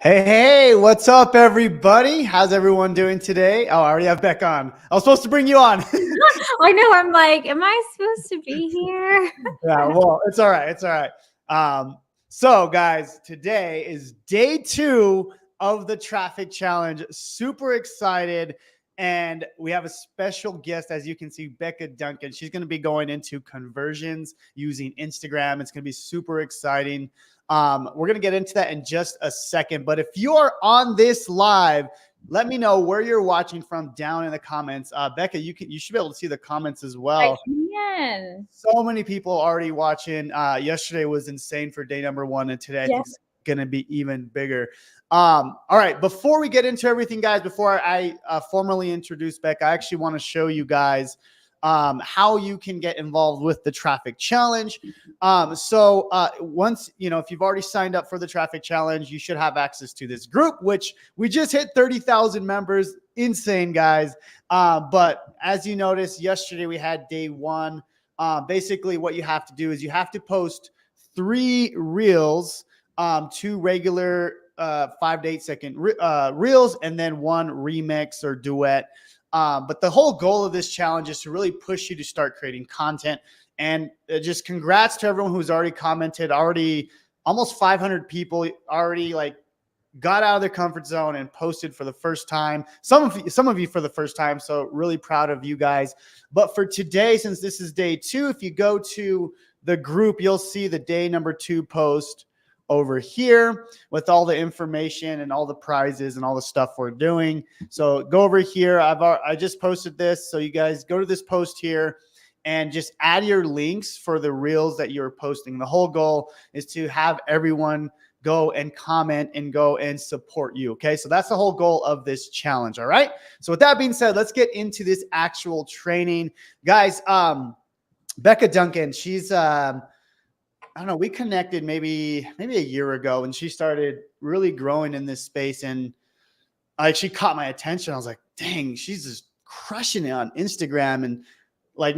Hey, what's up, everybody? How's everyone doing today? Oh, I already have Beck on. I was supposed to bring you on. I know. I'm like, am I supposed to be here? Yeah, well, it's all right. It's all right. So, guys, today is day 2 of the traffic challenge. Super excited. And we have a special guest, as you can see, Becca Dunkin. She's going to be going into conversions using Instagram. It's going to be super exciting. We're going to get into that in just a second. But if you are on this live, let me know where you're watching from down in the comments. Becca, you should be able to see the comments as I well. can. So many people already watching. Yesterday was insane for day number 1, and today I think it's going to be even bigger. All right, before we get into everything, guys, before I formally introduce Becca, I actually want to show you guys how you can get involved with the traffic challenge. So once, if you've already signed up for the traffic challenge, you should have access to this group, which we just hit 30,000 members. Insane, guys. But as you noticed, yesterday we had day 1. Basically, what you have to do is you have to post 3 reels, 2 regular 5 to 8 second reels, and then 1 remix or duet. But the whole goal of this challenge is to really push you to start creating content. And just congrats to everyone who's already commented. Already almost 500 people already got out of their comfort zone and posted for the first time. Some of you for the first time. So really proud of you guys. But for today, since this is day 2, if you go to the group, you'll see the day number 2 post over here with all the information and all the prizes and all the stuff we're doing. So go over here. I just posted this. So you guys go to this post here and just add your links for the reels that you're posting. The whole goal is to have everyone go and comment and go and support you. Okay. So that's the whole goal of this challenge. All right. So with that being said, let's get into this actual training, guys. Becca Dunkin, she's, I don't know, we connected maybe a year ago, and she started really growing in this space, and she caught my attention. I was like, dang, she's just crushing it on Instagram. And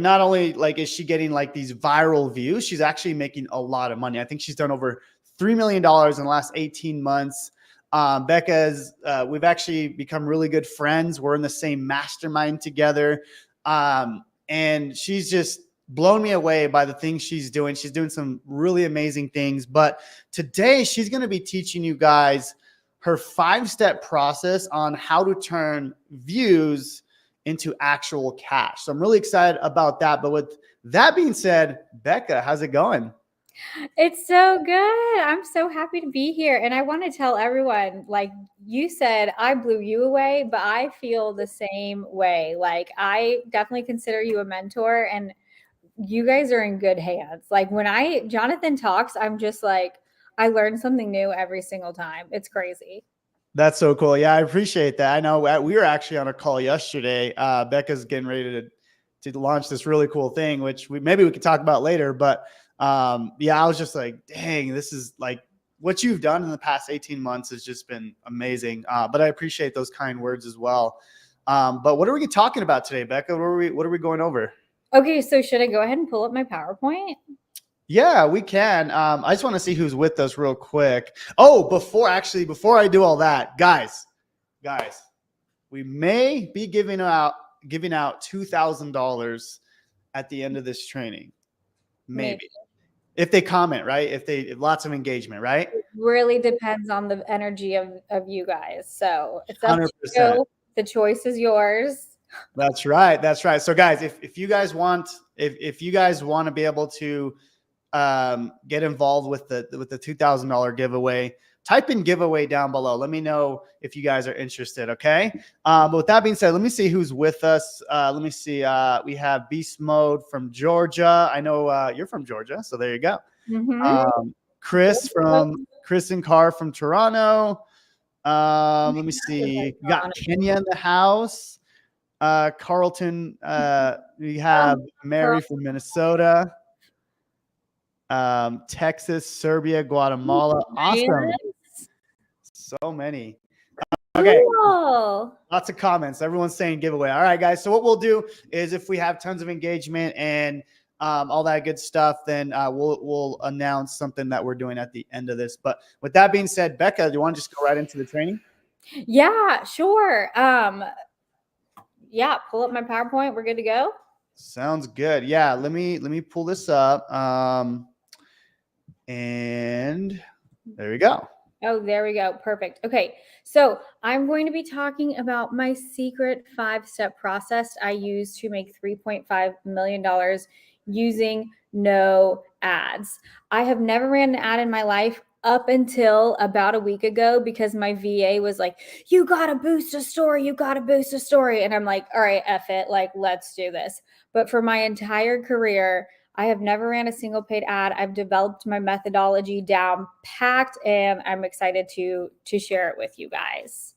not only is she getting these viral views, she's actually making a lot of money. I think she's done over $3 million in the last 18 months. Becca's, we've actually become really good friends. We're in the same mastermind together. And she's just blown me away by the things she's doing. She's doing some really amazing things. But today she's going to be teaching you guys her 5-step process on how to turn views into actual cash. So I'm really excited about that. But with that being said, Becca, how's it going? It's so good. I'm so happy to be here. And I want to tell everyone, like you said, I blew you away, but I feel the same way. I definitely consider you a mentor, and you guys are in good hands. When Jonathan talks, I'm just like, I learn something new every single time. It's crazy. That's so cool. Yeah, I appreciate that. I know we were actually on a call yesterday. Becca's getting ready to launch this really cool thing, which maybe we could talk about later. But yeah, I was just like, dang, this is what you've done in the past 18 months has just been amazing. But I appreciate those kind words as well. But what are we talking about today, Becca? What are we going over? Okay, so should I go ahead and pull up my PowerPoint? Yeah, we can. I just want to see who's with us real quick. Oh, before I do all that, guys, we may be giving out $2,000 at the end of this training. Maybe. If they comment, right? If lots of engagement, right? It really depends on the energy of you guys. So it's up 100%. to you. The choice is yours. That's right. That's right. So guys, if you guys want to be able to get involved with the $2,000 giveaway, type in giveaway down below. Let me know if you guys are interested. Okay. But with that being said, let me see who's with us. Let me see. We have Beast Mode from Georgia. I know you're from Georgia, so there you go. Mm-hmm. Chris and Carr from Toronto. Let me see. We got Kenya in the house. Carlton. We have Mary from Minnesota. Texas, Serbia, Guatemala. Awesome. So many. Okay. Cool. Lots of comments. Everyone's saying giveaway. All right, guys. So what we'll do is if we have tons of engagement and all that good stuff, then we'll announce something that we're doing at the end of this. But with that being said, Becca, do you want to just go right into the training? Yeah, sure. Yeah, pull up my PowerPoint. We're good to go. Sounds good. Yeah, let me pull this up. And there we go. Oh, there we go. Perfect. Okay. So I'm going to be talking about my secret 5-step process I use to make $3.5 million using no ads. I have never ran an ad in my life up until about a week ago because my VA was like, you got to boost a story. You got to boost a story. And I'm like, all right, F it. Like, let's do this. But for my entire career, I have never ran a single paid ad. I've developed my methodology down packed, and I'm excited to share it with you guys.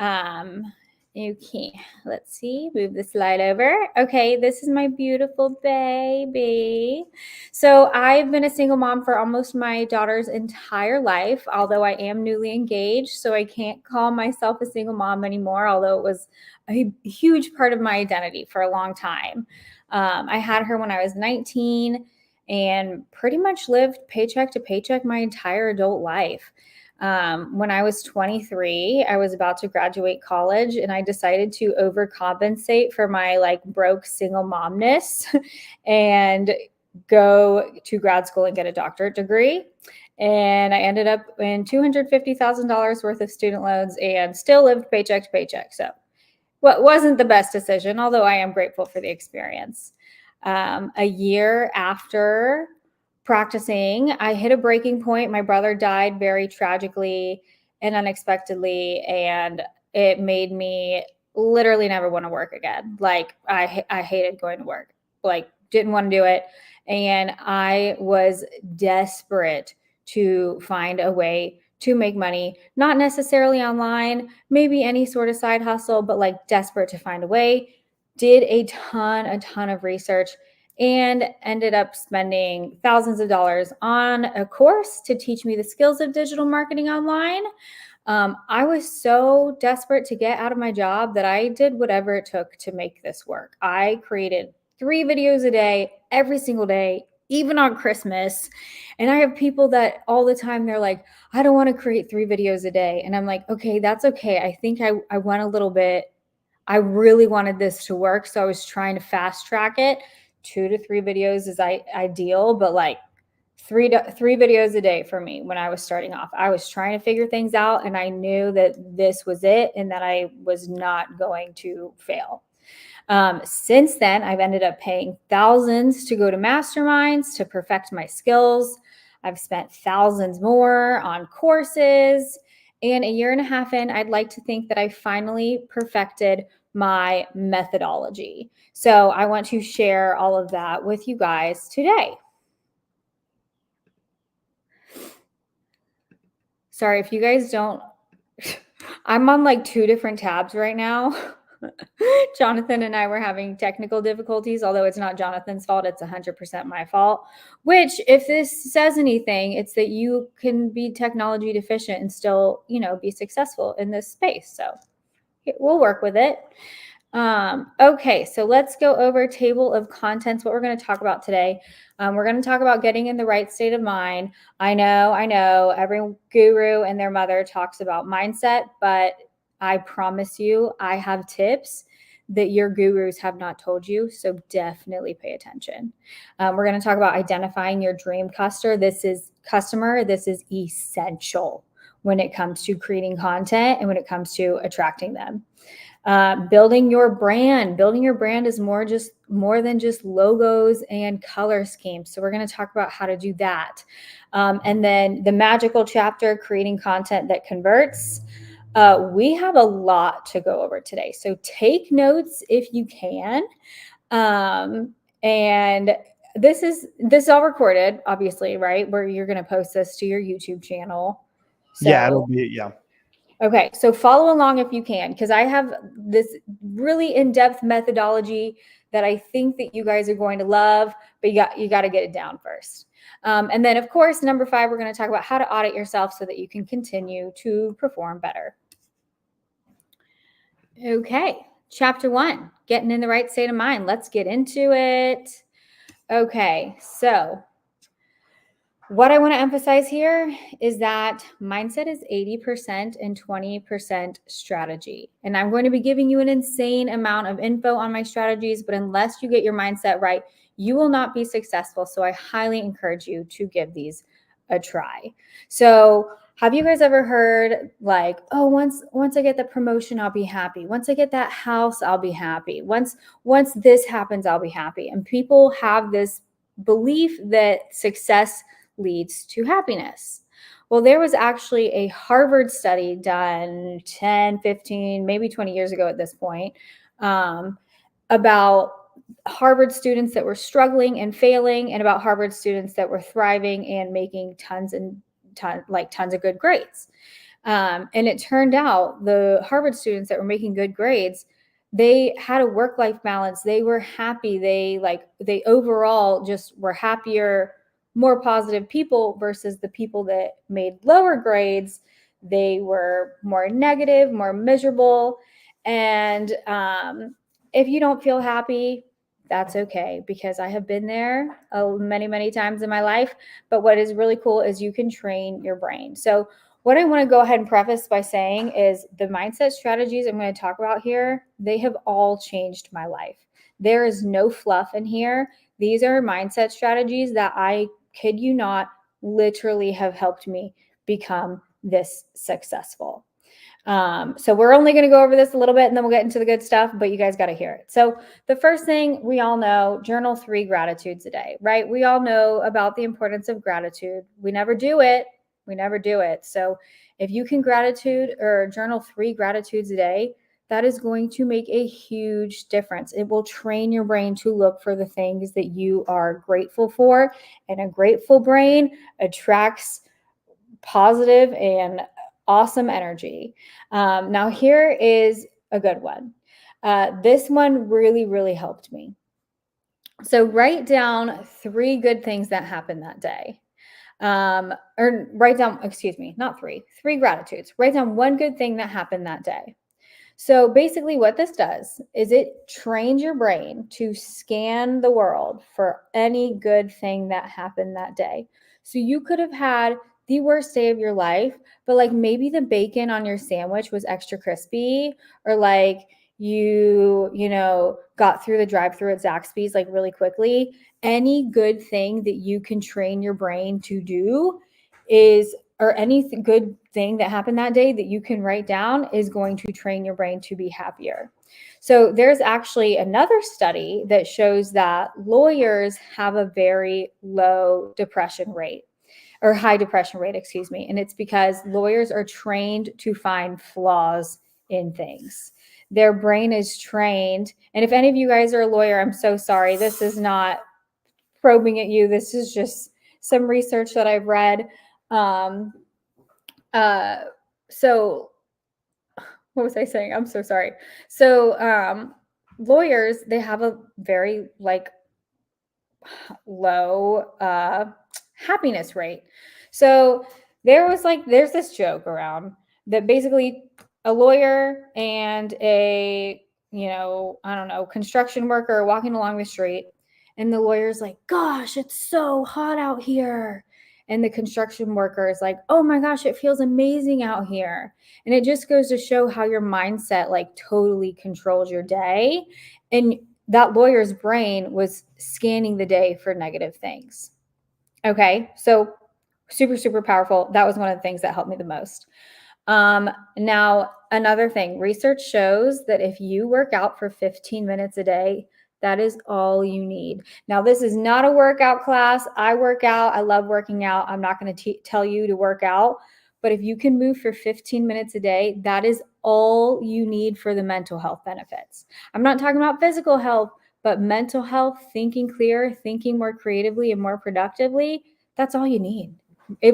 Okay, let's see, move the slide over. Okay, this is my beautiful baby. So I've been a single mom for almost my daughter's entire life, although I am newly engaged, so I can't call myself a single mom anymore, although it was a huge part of my identity for a long time. I had her when I was 19 and pretty much lived paycheck to paycheck my entire adult life. When I was 23, I was about to graduate college and I decided to overcompensate for my like broke single momness and go to grad school and get a doctorate degree. And I ended up in $250,000 worth of student loans and still lived paycheck to paycheck. So what wasn't the best decision, although I am grateful for the experience. A year after practicing, I hit a breaking point. My brother died very tragically and unexpectedly, and it made me literally never want to work again. Like I hated going to work, like didn't want to do it. And I was desperate to find a way to make money, not necessarily online, maybe any sort of side hustle, but like desperate to find a way. Did a ton of research and ended up spending thousands of dollars on a course to teach me the skills of digital marketing online. I was so desperate to get out of my job that I did whatever it took to make this work. I created 3 videos a day, every single day, even on Christmas. And I have people that all the time, they're like, I don't want to create 3 videos a day. And I'm like, okay, that's okay. I think I went a little bit, I really wanted this to work. So I was trying to fast track it. 2 to 3 videos is ideal, but like three videos a day for me when I was starting off. I was trying to figure things out and I knew that this was it and that I was not going to fail. Since then, I've ended up paying thousands to go to masterminds to perfect my skills. I've spent thousands more on courses. And a year and a half in, I'd like to think that I finally perfected my methodology. So I want to share all of that with you guys today. Sorry, if you guys don't, I'm on like 2 different tabs right now. Jonathan and I were having technical difficulties, although it's not Jonathan's fault. It's 100% my fault, which if this says anything, it's that you can be technology deficient and still, be successful in this space. So we'll work with it. Okay, so let's go over table of contents, what we're going to talk about today. We're going to talk about getting in the right state of mind. I know every guru and their mother talks about mindset, but I promise you, I have tips that your gurus have not told you. So definitely pay attention. We're going to talk about identifying your dream customer. This is essential when it comes to creating content and when it comes to attracting them. Building your brand. Building your brand is more than just logos and color schemes. So we're going to talk about how to do that. And then the magical chapter, creating content that converts. We have a lot to go over today. So take notes if you can. And this is all recorded, obviously, right? Where you're going to post this to your YouTube channel. So, yeah, it'll be, yeah. Okay, so follow along if you can, because I have this really in-depth methodology that I think that you guys are going to love, but you got to get it down first. And then, of course, number 5, we're going to talk about how to audit yourself so that you can continue to perform better. Okay, chapter 1, getting in the right state of mind. Let's get into it. Okay, so what I want to emphasize here is that mindset is 80% and 20% strategy. And I'm going to be giving you an insane amount of info on my strategies, but unless you get your mindset right, you will not be successful. So I highly encourage you to give these a try. So have you guys ever heard like, oh, once I get the promotion, I'll be happy. Once I get that house, I'll be happy. Once this happens, I'll be happy. And people have this belief that success leads to happiness. Well, there was actually a Harvard study done 10, 15, maybe 20 years ago at this point, about Harvard students that were struggling and failing, and about Harvard students that were thriving and making tons of good grades. And it turned out the Harvard students that were making good grades, they had a work-life balance. They were happy. They overall just were happier, more positive people versus the people that made lower grades. They were more negative, more miserable. And if you don't feel happy, that's okay, because I have been there many, many times in my life. But what is really cool is you can train your brain. So what I want to go ahead and preface by saying is the mindset strategies I'm going to talk about here, they have all changed my life. There is no fluff in here. These are mindset strategies that, I kid you not, literally have helped me become this successful. So we're only going to go over this a little bit and then we'll get into the good stuff, but you guys got to hear it. So the first thing, we all know, journal 3 gratitudes a day, right? We all know about the importance of gratitude. We never do it. So if you can journal 3 gratitudes a day, that is going to make a huge difference. It will train your brain to look for the things that you are grateful for, and a grateful brain attracts positive and awesome energy. Now, here is a good one. This one really, really helped me. So write down 3 good things that happened that day. Or write down, not 3 gratitudes. Write down 1 good thing that happened that day. So basically what this does is it trains your brain to scan the world for any good thing that happened that day. So you could have had the worst day of your life, but like maybe the bacon on your sandwich was extra crispy, or like you got through the drive-thru at Zaxby's like really quickly. Any good thing that you can train your brain to do or any good thing that happened that day that you can write down is going to train your brain to be happier. So there's actually another study that shows that lawyers have a very low depression rate, or high depression rate, and it's because lawyers are trained to find flaws in things. Their brain is trained. And if any of you guys are a lawyer, I'm so sorry. This is not probing at you. This is just some research that I've read. So what was I saying? I'm so sorry. So lawyers, they have a very low happiness rate. So there's this joke around that basically a lawyer and a construction worker are walking along the street, and the lawyer's like, gosh, it's so hot out here. And the construction worker is like, oh my gosh, it feels amazing out here. And it just goes to show how your mindset totally controls your day. And that lawyer's brain was scanning the day for negative things. Okay, so super, super powerful. That was one of the things that helped me the most. Now, another thing, research shows that if you work out for 15 minutes a day, that is all you need. Now, this is not a workout class. I work out. I love working out. I'm not going to tell you to work out, but if you can move for 15 minutes a day, that is all you need for the mental health benefits. I'm not talking about physical health, but mental health, thinking clearer, thinking more creatively and more productively, that's all you need.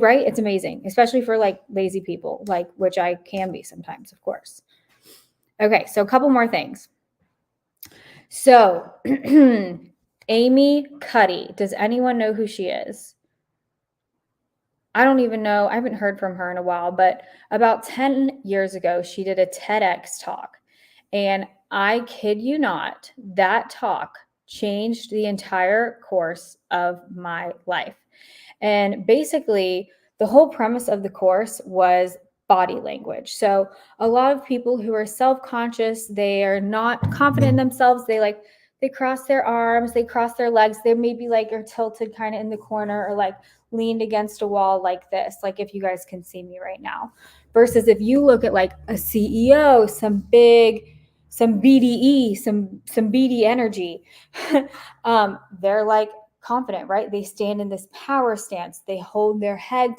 Right? It's amazing, especially for lazy people, which I can be sometimes, of course. Okay, so a couple more things. So Amy Cuddy, does anyone know who she is? I don't even know. I haven't heard from her in a while, but about 10 years ago, she did a TEDx talk. And I kid you not, that talk changed the entire course of my life. And basically, the whole premise of the course was body language. So a lot of people who are self-conscious, they are not confident in themselves. They cross their arms, they cross their legs. They maybe like are tilted kind of in the corner or like leaned against a wall like this, like if you guys can see me right now. Versus if you look at like a CEO, some BDE, some BD energy, they're like confident, right? They stand in this power stance. They hold their head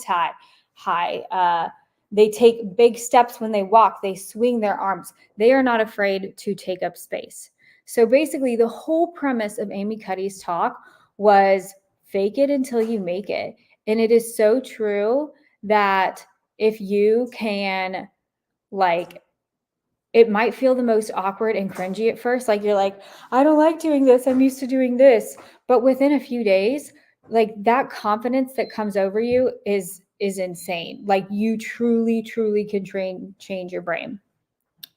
high. They take big steps when they walk. They swing their arms. They are not afraid to take up space. So basically, the whole premise of Amy Cuddy's talk was fake it until you make it. And it is so true that if you can, like, it might feel the most awkward and cringy at first. Like, you're like, I don't like doing this. I'm used to doing this. But within a few days, like, that confidence that comes over you is insane. Like, you truly can change your brain.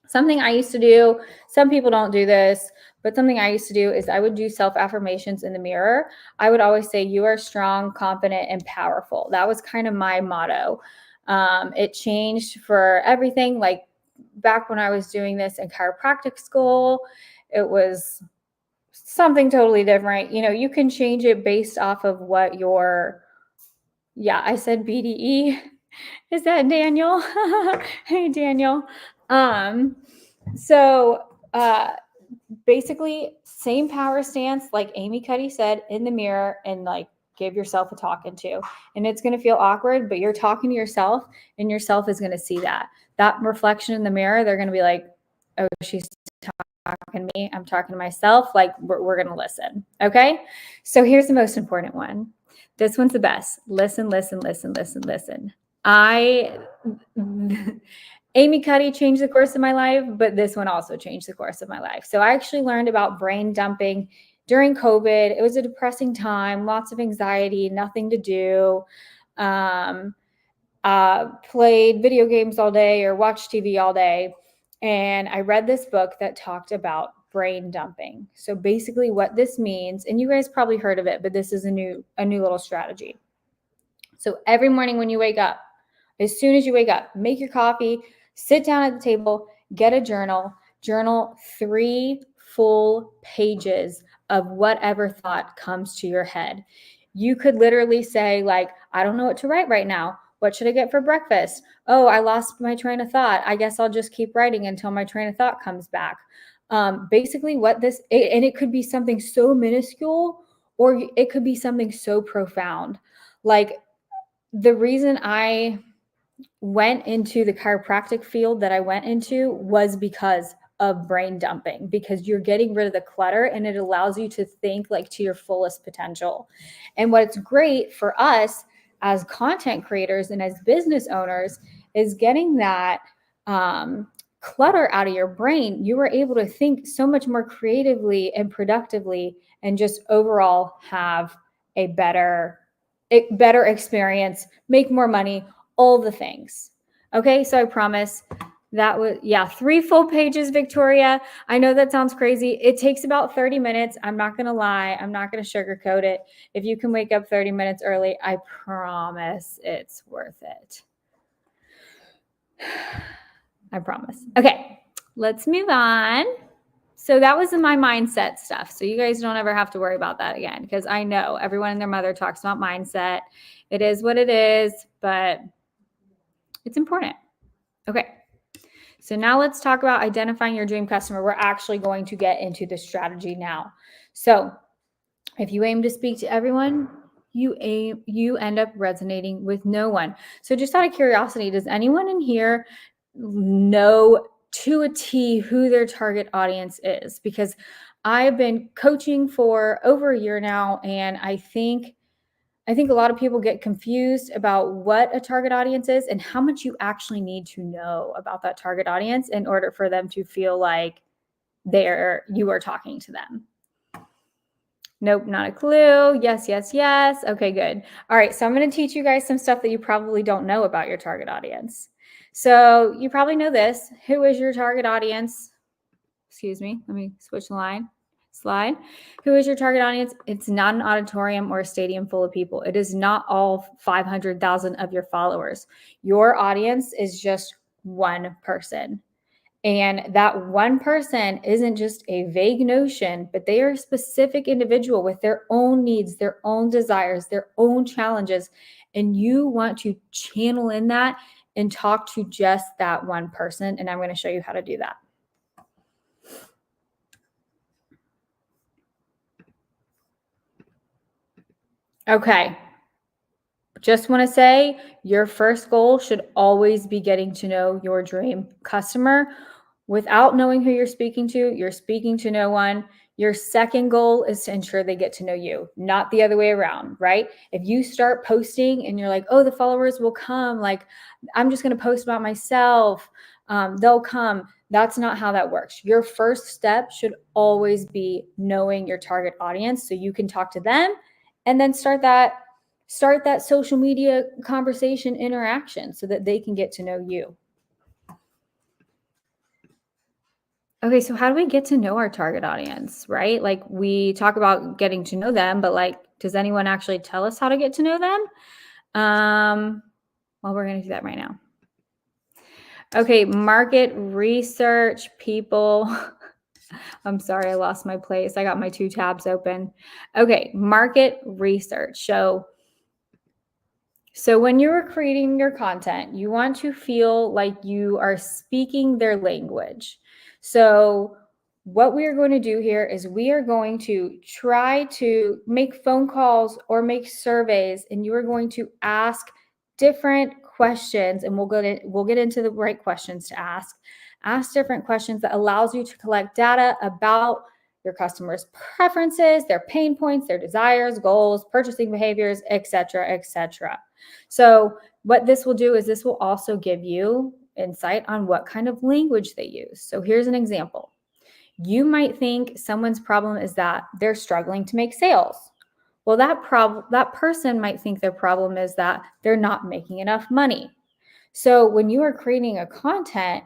Something I used to do, some people don't do this, but something I used to do is I would do self-affirmations in the mirror. I would always say, you are strong, confident, and powerful. That was kind of my motto. It changed for everything. Like, back when I was doing this in chiropractic school, it was something totally different. You know, you can change it based off of what your, yeah, I said BDE. Is that Daniel? Hey, Daniel. So basically, same power stance, like Amy Cuddy said, in the mirror, and like give yourself a talking to. And it's going to feel awkward, but you're talking to yourself, and yourself is going to see that reflection in the mirror. They're going to be like, oh, she's talking to me. I'm talking to myself. Like, we're going to listen. Okay. So here's the most important one. This one's the best. Listen. Amy Cuddy changed the course of my life, but this one also changed the course of my life. So I actually learned about brain dumping during COVID. It was a depressing time, lots of anxiety, nothing to do. Played video games all day or watched TV all day. And I read this book that talked about brain dumping. So basically what this means, and you guys probably heard of it, but this is a new little strategy. So every morning when you wake up, as soon as you wake up, make your coffee, sit down at the table, get a journal 3 full pages of whatever thought comes to your head. You could literally say, like, I don't know what to write right now. What should I get for breakfast? Oh, I lost my train of thought. I guess I'll just keep writing until my train of thought comes back. Basically what this, and it could be something so minuscule, or it could be something so profound. Like, the reason I went into the chiropractic field that I went into was because of brain dumping, because you're getting rid of the clutter and it allows you to think like to your fullest potential. And what's great for us as content creators and as business owners is getting that clutter out of your brain. You are able to think so much more creatively and productively, and just overall have a better experience, make more money, all the things. Okay, so I promise that was, 3 full pages, Victoria. I know that sounds crazy. It takes about 30 minutes. I'm not going to lie. I'm not going to sugarcoat it. If you can wake up 30 minutes early, I promise it's worth it. I promise. Okay, let's move on. So that was in my mindset stuff. So you guys don't ever have to worry about that again, because I know everyone and their mother talks about mindset. It is what it is, but it's important. Okay. So now let's talk about identifying your dream customer. We're actually going to get into the strategy now. So if you aim to speak to everyone, you end up resonating with no one. So just out of curiosity, does anyone in here know to a T who their target audience is? Because I've been coaching for over a year now, and I think a lot of people get confused about what a target audience is and how much you actually need to know about that target audience in order for them to feel like you are talking to them. Nope, not a clue. Yes. Okay, good. All right, so I'm going to teach you guys some stuff that you probably don't know about your target audience. So you probably know this. Who is your target audience? Excuse me, let me switch the line. slide. Who is your target audience? It's not an auditorium or a stadium full of people. It is not all 500,000 of your followers. Your audience is just one person. And that one person isn't just a vague notion, but they are a specific individual with their own needs, their own desires, their own challenges. And you want to channel in that and talk to just that one person. And I'm going to show you how to do that. Okay. Just want to say your first goal should always be getting to know your dream customer. Without knowing who you're speaking to no one. Your second goal is to ensure they get to know you, not the other way around, right? If you start posting and you're like, oh, the followers will come, like, I'm just going to post about myself, they'll come. That's not how that works. Your first step should always be knowing your target audience so you can talk to them and then start that social media conversation interaction so that they can get to know you. Okay, so how do we get to know our target audience, right? Like we talk about getting to know them, but like, does anyone actually tell us how to get to know them? Well, we're going to do that right now. Okay, market research, people. I'm sorry, I lost my place. I got my 2 tabs open. Okay, market research. So when you're creating your content, you want to feel like you are speaking their language. So what we are going to do here is we are going to try to make phone calls or make surveys, and you are going to ask different questions, and we'll get into the right questions to ask. Ask different questions that allows you to collect data about your customers' preferences, their pain points, their desires, goals, purchasing behaviors, etc., etc. So what this will do is this will also give you insight on what kind of language they use. So here's an example. You might think someone's problem is that they're struggling to make sales. Well, that person might think their problem is that they're not making enough money. So when you are creating a content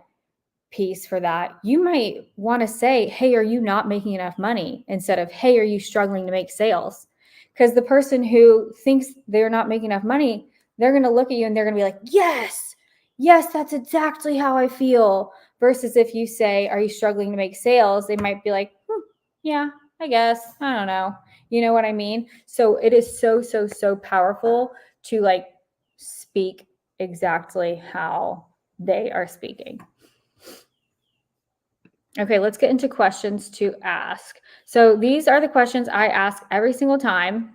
piece for that, you might want to say, hey, are you not making enough money? Instead of, hey, are you struggling to make sales? Because the person who thinks they're not making enough money, they're going to look at you and they're going to be like, yes, that's exactly how I feel. Versus if you say, are you struggling to make sales? They might be like, yeah, I guess. I don't know. You know what I mean? So it is so, so, so powerful to like speak exactly how they are speaking. Okay, let's get into questions to ask. So these are the questions I ask every single time.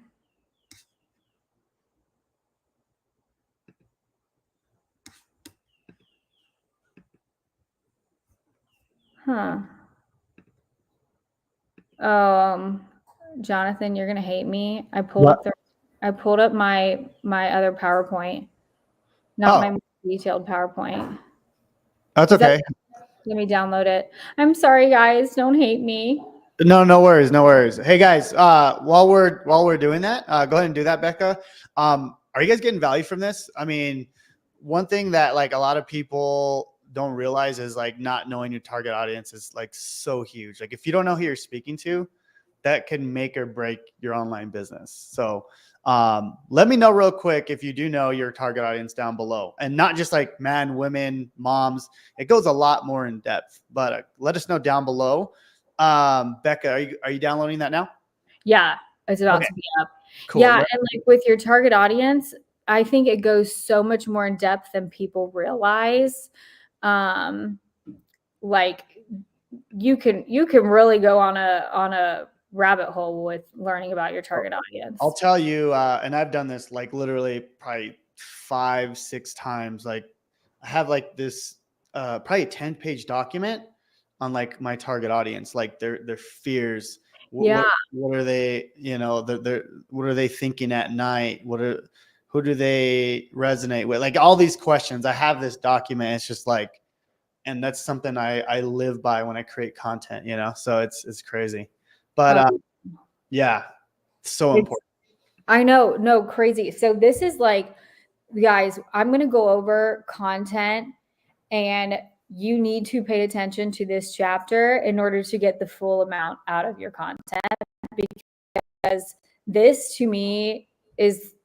Jonathan, you're gonna hate me. I pulled up my other PowerPoint, not my detailed PowerPoint. That's okay. Let me download it. I'm sorry, guys. Don't hate me. No worries, no worries. Hey guys, while we're doing that, go ahead and do that, Becca. Are you guys getting value from this? I mean, one thing that like a lot of people don't realize is like not knowing your target audience is like so huge. Like if you don't know who you're speaking to, that can make or break your online business. So let me know real quick if you do know your target audience down below, and not just like men, women, moms. It goes a lot more in depth, but let us know down below. Becca, are you downloading that now? Yeah, it's about to be up. Cool. Yeah, and like with your target audience, I think it goes so much more in depth than people realize. Like you can really go on a rabbit hole with learning about your target audience. I'll tell you, and I've done this like literally probably 5-6 times. Like I have like this probably a 10-page document on like my target audience, like their fears. Yeah. What are they, what are they thinking at night? Who do they resonate with? Like all these questions. I have this document. It's just like, and that's something I live by when I create content, so it's crazy. But yeah, so important. I know, no, crazy. So this is like, guys, I'm going to go over content, and you need to pay attention to this chapter in order to get the full amount out of your content, because this to me is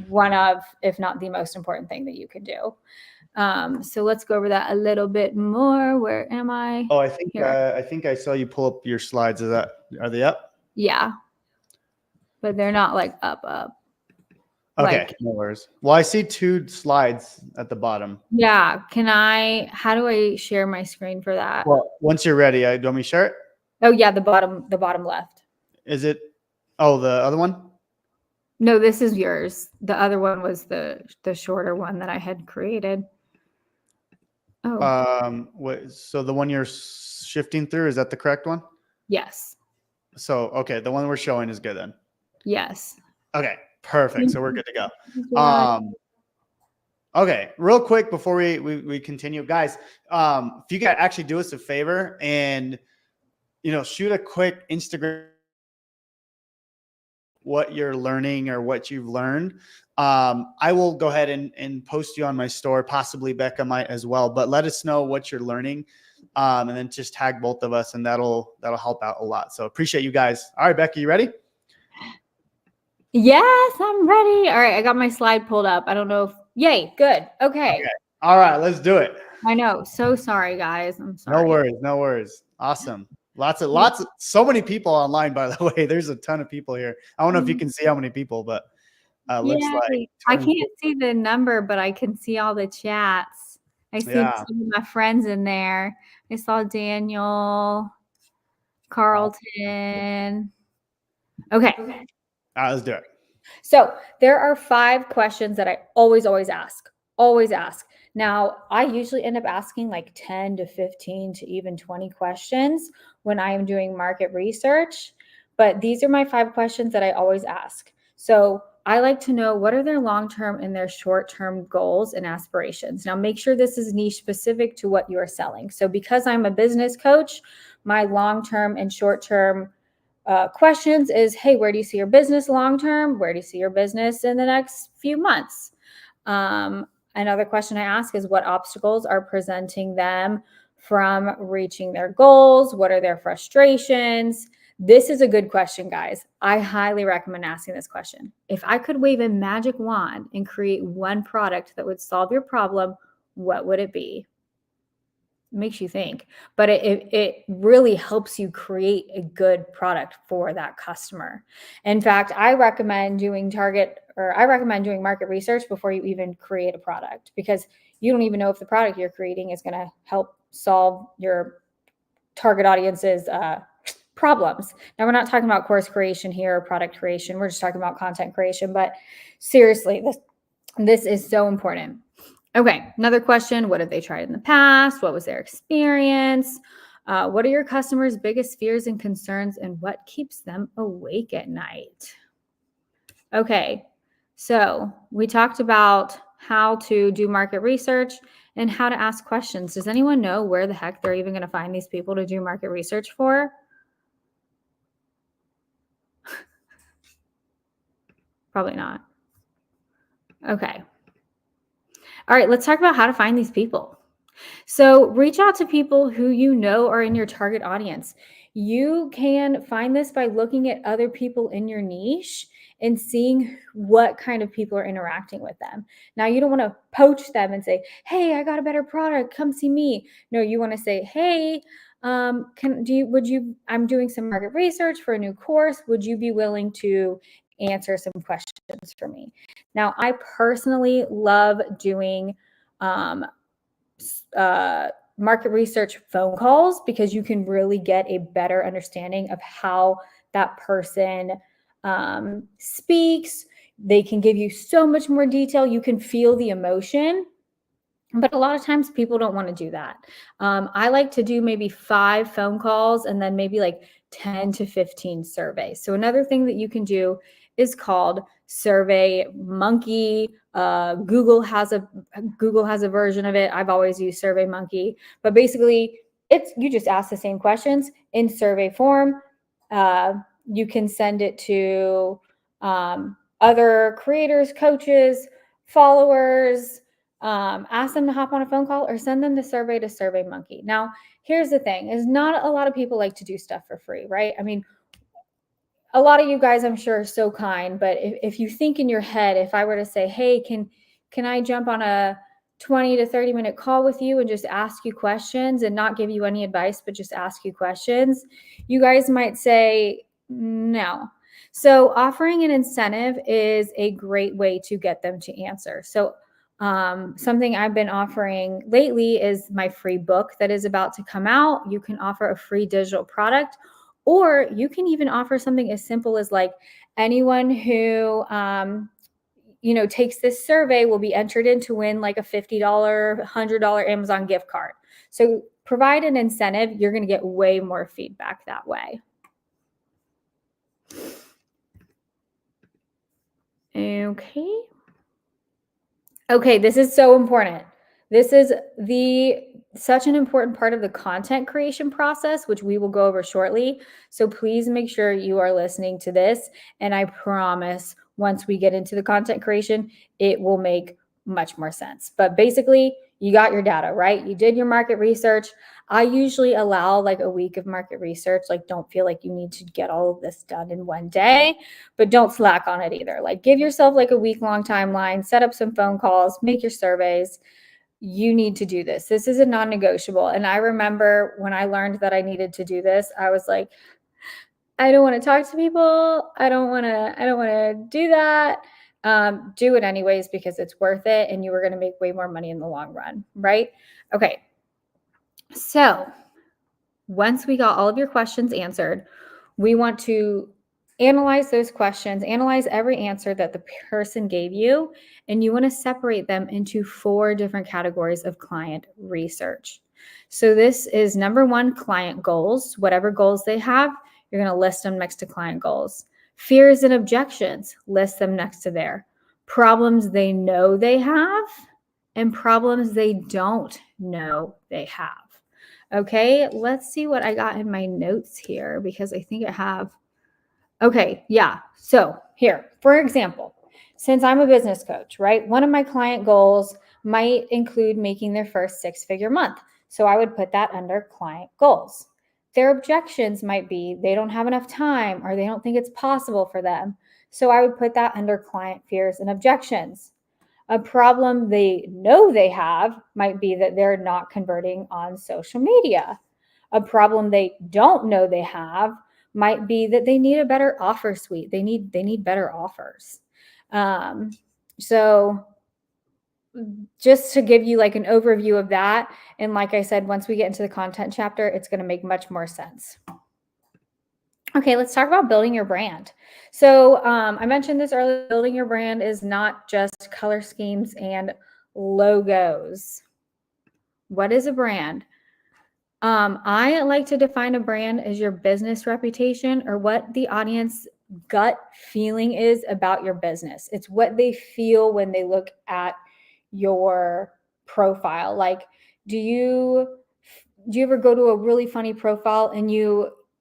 one of, if not the most important thing that you can do. So let's go over that a little bit more. Where am I? Oh, I think I saw you pull up your slides. Are they up? Yeah, but they're not like up. Okay, Like, no worries. Well, I see 2 slides at the bottom. yeah. How do I share my screen for that? Well, once you're ready, do you want me to share it? Oh yeah, the bottom left. Is it? Oh, the other one? No, this is yours. The other one was the shorter one that I had created. Oh. So the one you're shifting through, is that the correct one? Yes. So, okay, the one we're showing is good then. Yes. Okay, perfect. So we're good to go. Okay, real quick before we continue, guys, if you could actually do us a favor and, shoot a quick Instagram what you're learning or what you've learned. I will go ahead and post you on my store. Possibly Becca might as well, but let us know what you're learning. And then just tag both of us, and that'll help out a lot. So appreciate you guys. All right, Becca, you ready? Yes, I'm ready. All right, I got my slide pulled up. I don't know if, yay, good. Okay. All right, let's do it. I know. So sorry, guys. I'm sorry. No worries. Awesome. Lots of, so many people online, by the way. There's a ton of people here. I don't know if you can see how many people, but looks like I can't see the number, but I can see all the chats. I see some of my friends in there. I saw Daniel, Carlton. Okay. All right, let's do it. So there are 5 questions that I always ask. Always ask. Now, I usually end up asking like 10 to 15 to even 20 questions when I am doing market research, but these are my 5 questions that I always ask. So I like to know what are their long-term and their short-term goals and aspirations. Now, make sure this is niche specific to what you are selling. So because I'm a business coach, my long-term and short-term questions is, hey, where do you see your business long-term? Where do you see your business in the next few months? Another question I ask is what obstacles are presenting them from reaching their goals? What are their frustrations? This is a good question, guys. I highly recommend asking this question. If I could wave a magic wand and create one product that would solve your problem, what would it be? It makes you think, but it really helps you create a good product for that customer. In fact, I recommend doing market research before you even create a product, because you don't even know if the product you're creating is going to help solve your target audience's problems. Now, we're not talking about course creation here or product creation. We're just talking about content creation. But seriously, this is so important. Okay, another question. What have they tried in the past? What was their experience? What are your customers' biggest fears and concerns, and what keeps them awake at night? Okay, so we talked about how to do market research and how to ask questions. Does anyone know where the heck they're even going to find these people to do market research for? Probably not. Okay. All right, let's talk about how to find these people. So reach out to people who you know are in your target audience. You can find this by looking at other people in your niche and seeing what kind of people are interacting with them. Now, you don't want to poach them and say, hey, I got a better product, come see me. No, you want to say, hey, I'm doing some market research for a new course. Would you be willing to answer some questions for me? Now, I personally love doing market research phone calls, because you can really get a better understanding of how that person speaks. They can give you so much more detail. You can feel the emotion. But a lot of times people don't want to do that. I like to do maybe 5 phone calls and then maybe like 10 to 15 surveys. So another thing that you can do is called Survey Monkey. Google has a version of it. I've always used Survey Monkey, but basically you just ask the same questions in survey form. You can send it to other creators, coaches, followers, ask them to hop on a phone call or send them the survey to SurveyMonkey. Now, here's the thing, is not a lot of people like to do stuff for free, right? I mean, a lot of you guys, I'm sure, are so kind, but if you think in your head, if I were to say, hey, can I jump on a 20 to 30 minute call with you and just ask you questions and not give you any advice, but just ask you questions, you guys might say no. So offering an incentive is a great way to get them to answer. So something I've been offering lately is my free book that is about to come out. You can offer a free digital product, or you can even offer something as simple as like anyone who takes this survey will be entered in to win like a $50, $100 Amazon gift card. So provide an incentive. You're going to get way more feedback that way. Okay, this is so important. This is such an important part of the content creation process, which we will go over shortly. So please make sure you are listening to this. And I promise once we get into the content creation, it will make much more sense. But basically, you got your data, right? You did your market research. I usually allow like a week of market research. Like, don't feel like you need to get all of this done in one day, but don't slack on it either. Like, give yourself like a week-long timeline, set up some phone calls, make your surveys. You need to do this. This is a non-negotiable. And I remember when I learned that I needed to do this, I was like, I don't want to talk to people. I don't want to do that. Do it anyways because it's worth it and you are going to make way more money in the long run, right? Okay. So once we got all of your questions answered, we want to analyze those questions, analyze every answer that the person gave you, and you want to separate them into 4 different categories of client research. So this is number 1, client goals. Whatever goals they have, you're going to list them next to client goals. Fears and objections, list them next to there. Problems they know they have and problems they don't know they have. Okay, let's see what I got in my notes here because I think I have. Okay, yeah. So here, for example, since I'm a business coach, right? One of my client goals might include making their first 6-figure month. So I would put that under client goals. Their objections might be they don't have enough time or they don't think it's possible for them. So I would put that under client fears and objections. A problem they know they have might be that they're not converting on social media. A problem they don't know they have might be that they need a better offer suite. They need better offers. So just to give you like an overview of that. And like I said, once we get into the content chapter, it's going to make much more sense. Okay, let's talk about building your brand. So I mentioned this earlier, building your brand is not just color schemes and logos. What is a brand? I like to define a brand as your business reputation or what the audience gut feeling is about your business. It's what they feel when they look at your profile. Like, do you ever go to a really funny profile and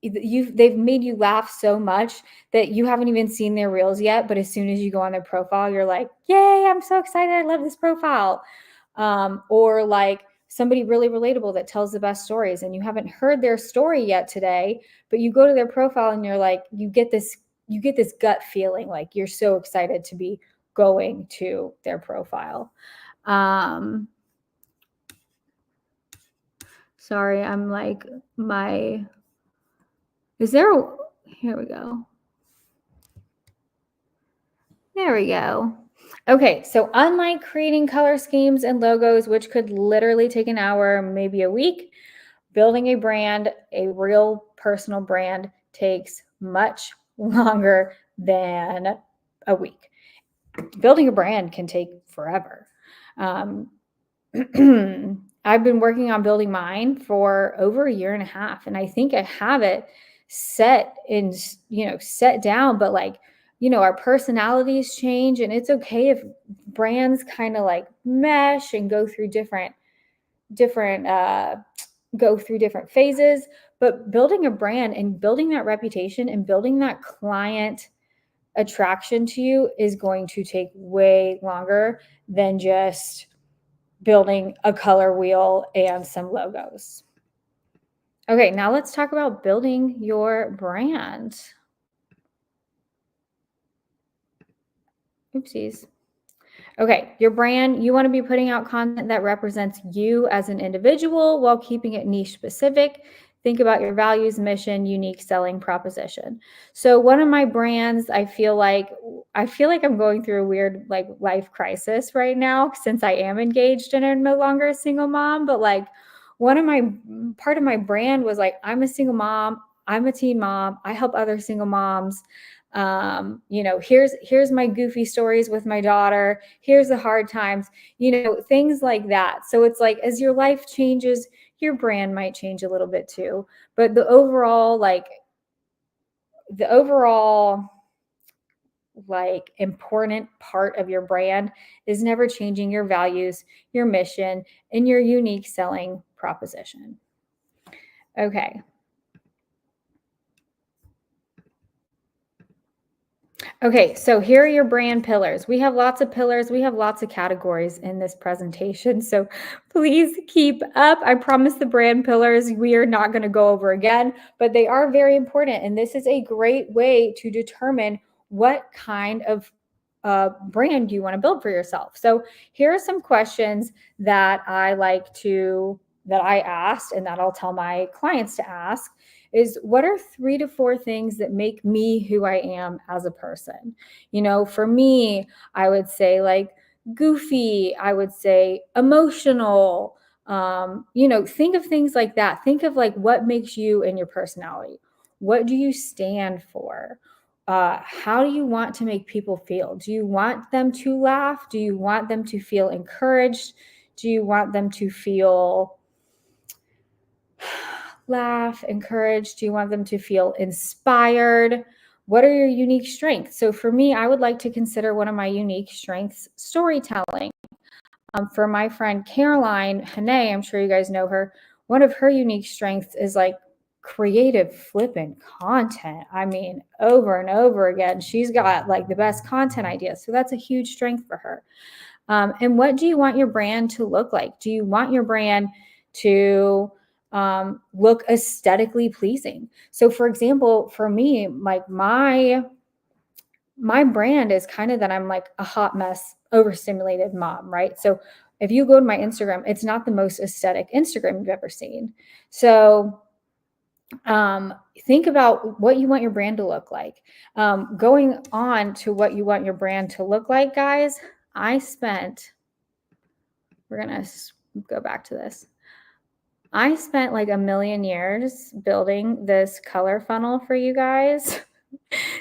they've made you laugh so much that you haven't even seen their reels yet, but as soon as you go on their profile, you're like, yay, I'm so excited. I love this profile. Or like somebody really relatable that tells the best stories and you haven't heard their story yet today, but you go to their profile and you're like, you get this gut feeling like you're so excited to be going to their profile. Sorry, I'm like here we go. There we go. Okay, so unlike creating color schemes and logos, which could literally take an hour, maybe a week, building a brand, a real personal brand, takes much longer than a week. Building a brand can take forever. I've been working on building mine for over 1.5 years, and I think I have it set down, but like, our personalities change, and it's okay if brands kind of like mesh and go through different phases. But building a brand and building that reputation and building that client attraction to you is going to take way longer than just building a color wheel and some logos. Okay, now let's talk about building your brand. Oopsies. Okay, your brand, you want to be putting out content that represents you as an individual while keeping it niche specific. Think about your values, mission, unique selling proposition. So one of my brands, I feel like I'm going through a weird like life crisis right now since I am engaged and I'm no longer a single mom, but like part of my brand was like, I'm a single mom, I'm a teen mom, I help other single moms. Here's my goofy stories with my daughter, here's the hard times, things like that. So it's like, as your life changes, your brand might change a little bit too, but the overall important part of your brand is never changing your values, your mission, and your unique selling proposition. Okay. Okay, so here are your brand pillars. We have lots of pillars. We have lots of categories in this presentation. So please keep up. I promise the brand pillars we are not going to go over again, but they are very important. And this is a great way to determine what kind of brand you want to build for yourself. So here are some questions that I asked and that I'll tell my clients to ask. Is what are 3 to 4 things that make me who I am as a person? For me, I would say like goofy, I would say emotional, think of things like that. Think of like what makes you and your personality. What do you stand for? How do you want to make people feel? Do you want them to laugh? Do you want them to feel encouraged? Do you want them to feel encouraged? Do you want them to feel inspired? What are your unique strengths? So for me, I would like to consider one of my unique strengths storytelling. For my friend Caroline Hane, I'm sure you guys know her, one of her unique strengths is like creative flipping content. I mean, over and over again, she's got like the best content ideas. So that's a huge strength for her. And what do you want your brand to look like? Do you want your brand to look aesthetically pleasing? So for example, for me, like my brand is kind of that I'm like a hot mess, overstimulated mom, right? So if you go to my Instagram, it's not the most aesthetic Instagram you've ever seen. So think about what you want your brand to look like. Going on to what you want your brand to look like, guys, we're going to go back to this. I spent like a million years building this color funnel for you guys.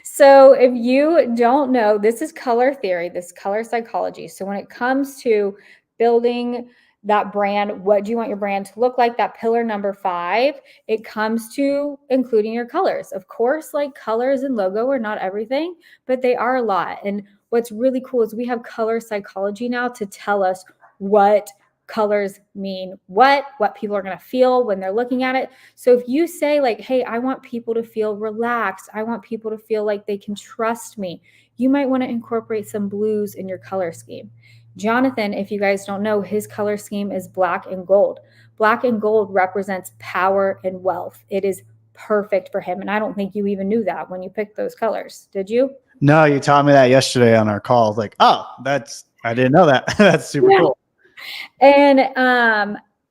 So if you don't know, this is color theory, this color psychology. So when it comes to building that brand, what do you want your brand to look like? That pillar number 5, it comes to including your colors. Of course, like colors and logo are not everything, but they are a lot. And what's really cool is we have color psychology now to tell us what colors mean what people are going to feel when they're looking at it. So if you say like, hey, I want people to feel relaxed, I want people to feel like they can trust me, you might want to incorporate some blues in your color scheme. Jonathan, if you guys don't know, his color scheme is black and gold. Black and gold represents power and wealth. It is perfect for him. And I don't think you even knew that when you picked those colors. Did you? No, you taught me that yesterday on our call. Like, oh, I didn't know that. That's super cool. And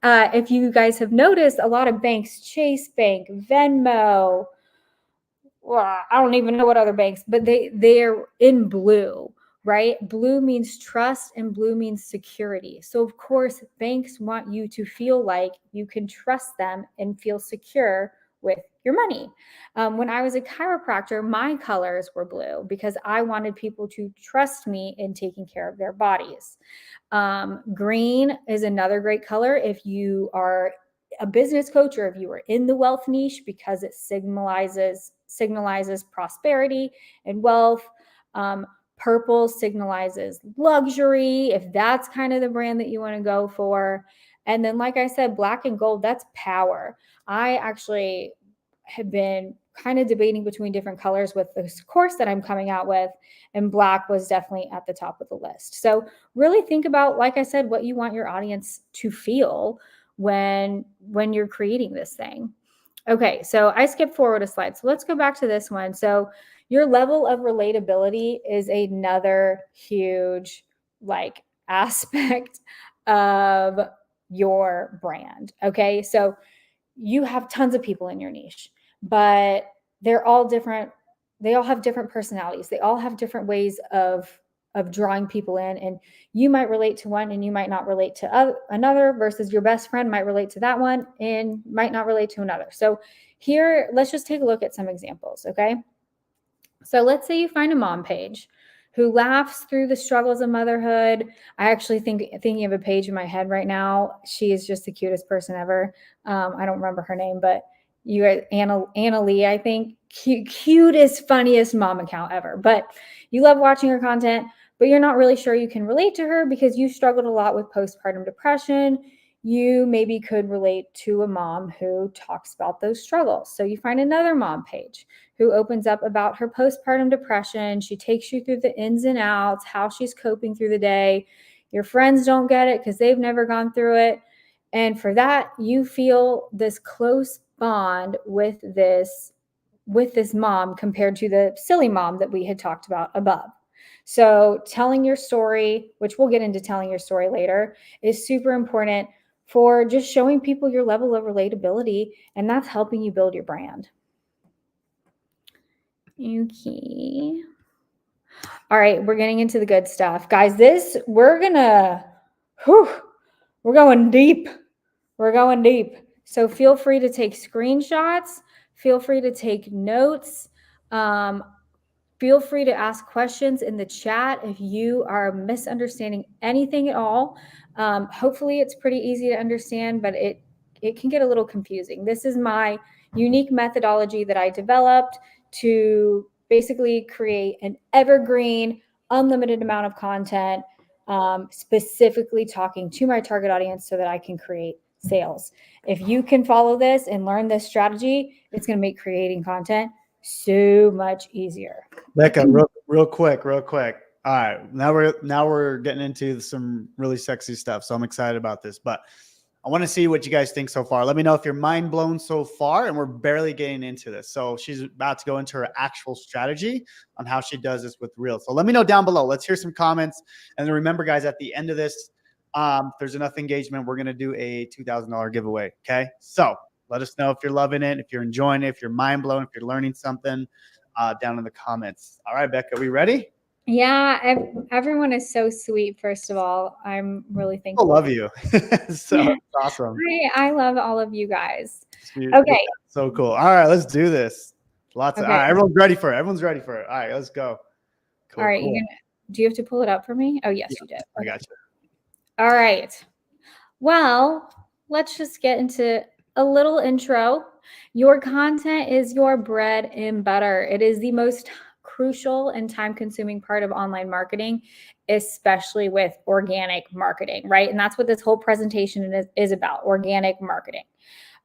if you guys have noticed, a lot of banks, Chase Bank, Venmo, well, I don't even know what other banks, but they're in blue, right? Blue means trust and blue means security. So of course, banks want you to feel like you can trust them and feel secure with your money. When I was a chiropractor, my colors were blue because I wanted people to trust me in taking care of their bodies. Green is another great color if you are a business coach or if you are in the wealth niche because it signalizes prosperity and wealth. Purple signalizes luxury if that's kind of the brand that you want to go for. And then, like I said, black and gold, that's power. I actually have been kind of debating between different colors with this course that I'm coming out with, and black was definitely at the top of the list. So really think about, like I said, what you want your audience to feel when you're creating this thing. Okay, so I skipped forward a slide. So let's go back to this one. So your level of relatability is another huge like aspect of your brand. Okay, so you have tons of people in your niche, but they're all different. They all have different personalities. They all have different ways of drawing people in, and you might relate to one and you might not relate to another, versus your best friend might relate to that one and might not relate to another. So here, let's just take a look at some examples. Okay, so let's say you find a mom page who laughs through the struggles of motherhood. I actually thinking of a page in my head right now. She is just the cutest person ever. I don't remember her name, but you are Anna Lee, I think. Cutest, funniest mom account ever. But you love watching her content, but you're not really sure you can relate to her because you struggled a lot with postpartum depression. You maybe could relate to a mom who talks about those struggles. So you find another mom page who opens up about her postpartum depression. She takes you through the ins and outs, how she's coping through the day. Your friends don't get it because they've never gone through it. And for that, you feel this close bond with this mom compared to the silly mom that we had talked about above. So telling your story, which we'll get into telling your story later, is super important for just showing people your level of relatability, and that's helping you build your brand. Okay. All right, we're getting into the good stuff. Guys, we're going deep. We're going deep. So feel free to take screenshots. Feel free to take notes. Feel free to ask questions in the chat if you are misunderstanding anything at all. Hopefully it's pretty easy to understand, but it can get a little confusing. This is my unique methodology that I developed to basically create an evergreen, unlimited amount of content, specifically talking to my target audience so that I can create sales. If you can follow this and learn this strategy, it's going to make creating content so much easier. Becca, real quick. All right, now we're getting into some really sexy stuff, so I'm excited about this. But I want to see what you guys think so far. Let me know if you're mind blown so far, and we're barely getting into this. So she's about to go into her actual strategy on how she does this with Reels. So let me know down below. Let's hear some comments. And then remember, guys, at the end of this, if there's enough engagement, we're going to do a $2,000 giveaway. Okay. So let us know if you're loving it, if you're enjoying it, if you're mind blown, if you're learning something down in the comments. All right, Becca, we ready? Yeah, everyone is so sweet. First of all, I'm really thankful. I love you. So it's awesome. I love all of you guys. Okay. So cool. All right, let's do this. All right, everyone's ready for it. All right, let's go. Cool, all right, cool. Do you have to pull it up for me? Oh, yes, you did. I got you. All right. Well, let's just get into a little intro. Your content is your bread and butter. It is the most crucial and time-consuming part of online marketing, especially with organic marketing, right? And that's what this whole presentation is about, organic marketing.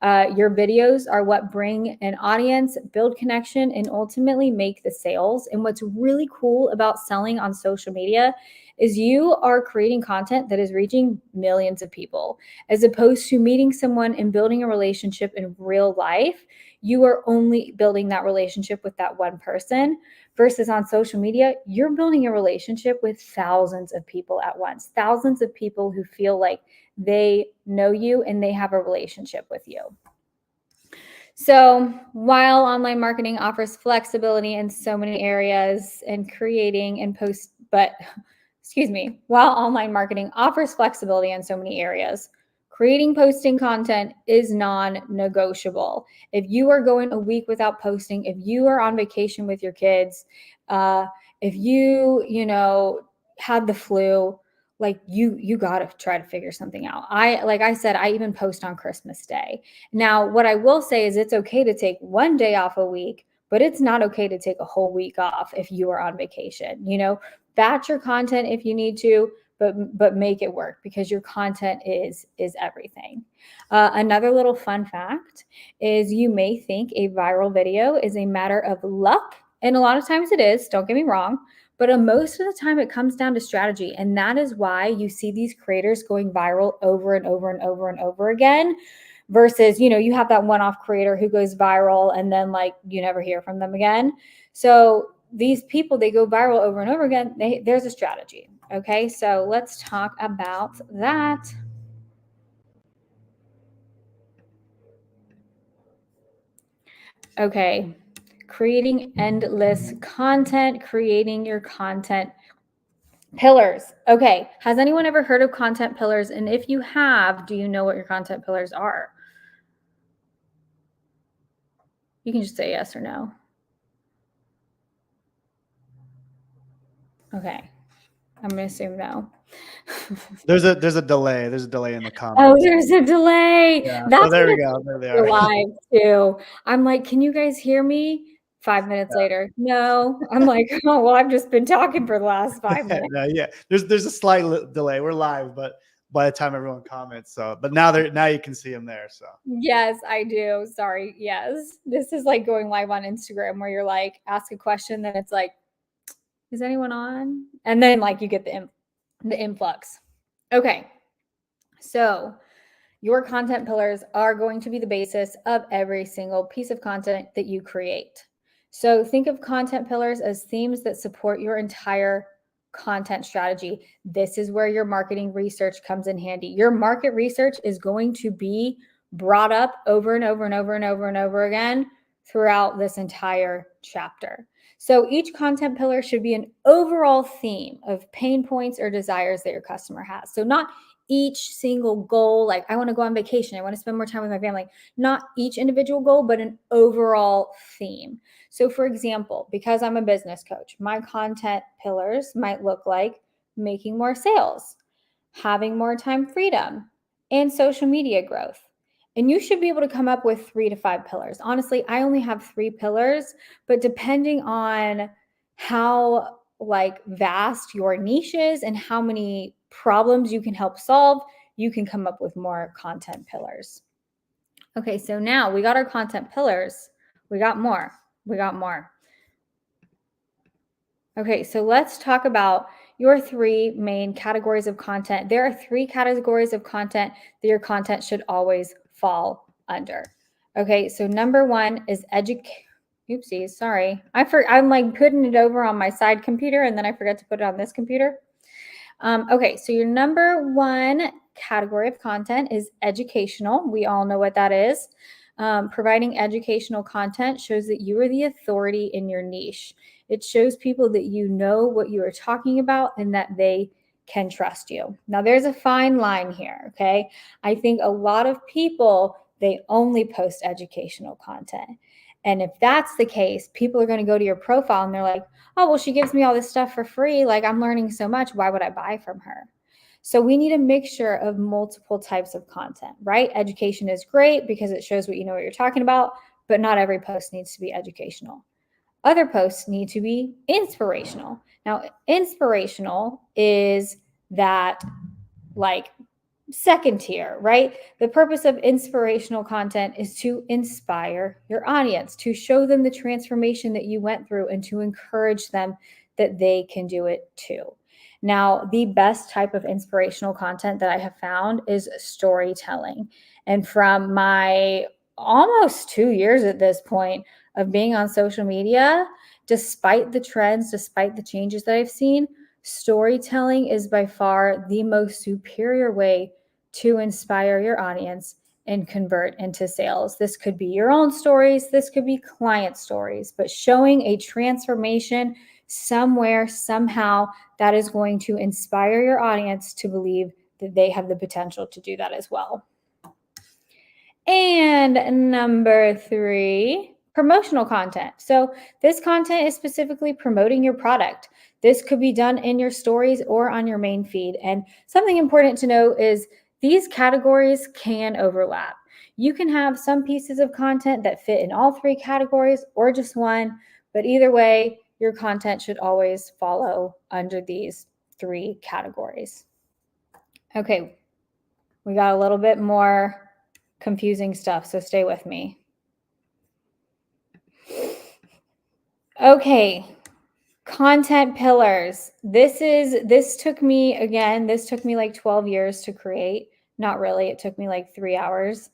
Your videos are what bring an audience, build connection, and ultimately make the sales. And what's really cool about selling on social media is you are creating content that is reaching millions of people, as opposed to meeting someone and building a relationship in real life. You are only building that relationship with that one person, versus on social media, you're building a relationship with thousands of people at once, thousands of people who feel like they know you and they have a relationship with you. So while online marketing offers flexibility in so many areas and creating and post, while online marketing offers flexibility in so many areas, creating posting content is non-negotiable. If you are going a week without posting, if you are on vacation with your kids, if you had the flu, like you got to try to figure something out. Like I said, I even post on Christmas Day. Now, what I will say is it's okay to take one day off a week, but it's not okay to take a whole week off if you are on vacation. Batch your content if you need to, but make it work, because your content is everything. Another little fun fact is, you may think a viral video is a matter of luck, and a lot of times it is, don't get me wrong, but most of the time it comes down to strategy. And that is why you see these creators going viral over and over and over and over again, versus, you have that one-off creator who goes viral and then like you never hear from them again. So these people, they go viral over and over again. There's a strategy. Okay, so let's talk about that. Okay, creating endless content, creating your content pillars. Okay, has anyone ever heard of content pillars? And if you have, do you know what your content pillars are? You can just say yes or no. Okay, I'm gonna assume no. There's a delay. There's a delay in the comments. Oh, there's a delay. Yeah. That's there we go. There they are. Live too. I'm like, can you guys hear me? 5 minutes later, no. I'm like, oh well, I've just been talking for the last 5 minutes. No, yeah, there's a slight delay. We're live, but by the time everyone comments, but now you can see them there. So yes, I do. Sorry. Yes, this is like going live on Instagram, where you're like, ask a question, then it's like, is anyone on? And then like you get the influx. Okay, so your content pillars are going to be the basis of every single piece of content that you create. So think of content pillars as themes that support your entire content strategy. This is where your marketing research comes in handy. Your market research is going to be brought up over and over and over and over and over again throughout this entire chapter. So each content pillar should be an overall theme of pain points or desires that your customer has. So not each single goal, like I want to go on vacation, I want to spend more time with my family, not each individual goal, but an overall theme. So for example, because I'm a business coach, my content pillars might look like making more sales, having more time freedom, and social media growth. And you should be able to come up with 3 to 5 pillars. Honestly, I only have 3 pillars, but depending on how like vast your niche is and how many problems you can help solve, you can come up with more content pillars. Okay, so now we got our content pillars. We got more. Okay, so let's talk about your 3 main categories of content. There are 3 categories of content that your content should always fall under. Okay, so number 1 is Oopsies, sorry. I'm like putting it over on my side computer and then I forgot to put it on this computer. Okay, so your number 1 category of content is educational. We all know what that is. Providing educational content shows that you are the authority in your niche. It shows people that you know what you are talking about and that they can trust you. Now, there's a fine line here, okay? I think a lot of people, they only post educational content. And if that's the case, people are going to go to your profile and they're like, oh, well, she gives me all this stuff for free. Like, I'm learning so much. Why would I buy from her? So we need a mixture of multiple types of content, right? Education is great because it shows what you know what you're talking about, but not every post needs to be educational. Other posts need to be inspirational. Now, inspirational is that like second tier, right? The purpose of inspirational content is to inspire your audience, to show them the transformation that you went through and to encourage them that they can do it too. Now, the best type of inspirational content that I have found is storytelling. And from my almost 2 years at this point of being on social media, despite the trends, despite the changes that I've seen, storytelling is by far the most superior way to inspire your audience and convert into sales. This could be your own stories, this could be client stories, but showing a transformation somewhere, somehow, that is going to inspire your audience to believe that they have the potential to do that as well. And number 3, promotional content. So this content is specifically promoting your product. This could be done in your stories or on your main feed. And something important to note is these categories can overlap. You can have some pieces of content that fit in all 3 categories or just one, but either way, your content should always follow under these 3 categories. Okay, we got a little bit more confusing stuff, so stay with me. Okay, content pillars. This took me like 12 years to create. Not really, it took me like 3 hours.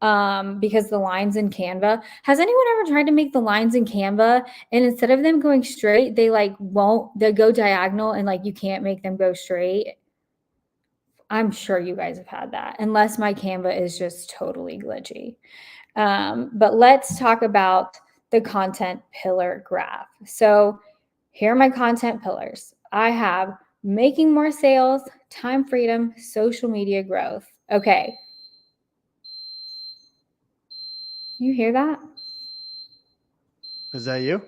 Because the lines in Canva. Has anyone ever tried to make the lines in Canva and instead of them going straight, they go diagonal and like you can't make them go straight? I'm sure you guys have had that, unless my Canva is just totally glitchy. But let's talk about the content pillar graph. So here are my content pillars. I have making more sales, time freedom, social media growth. Okay. You hear that? Is that you?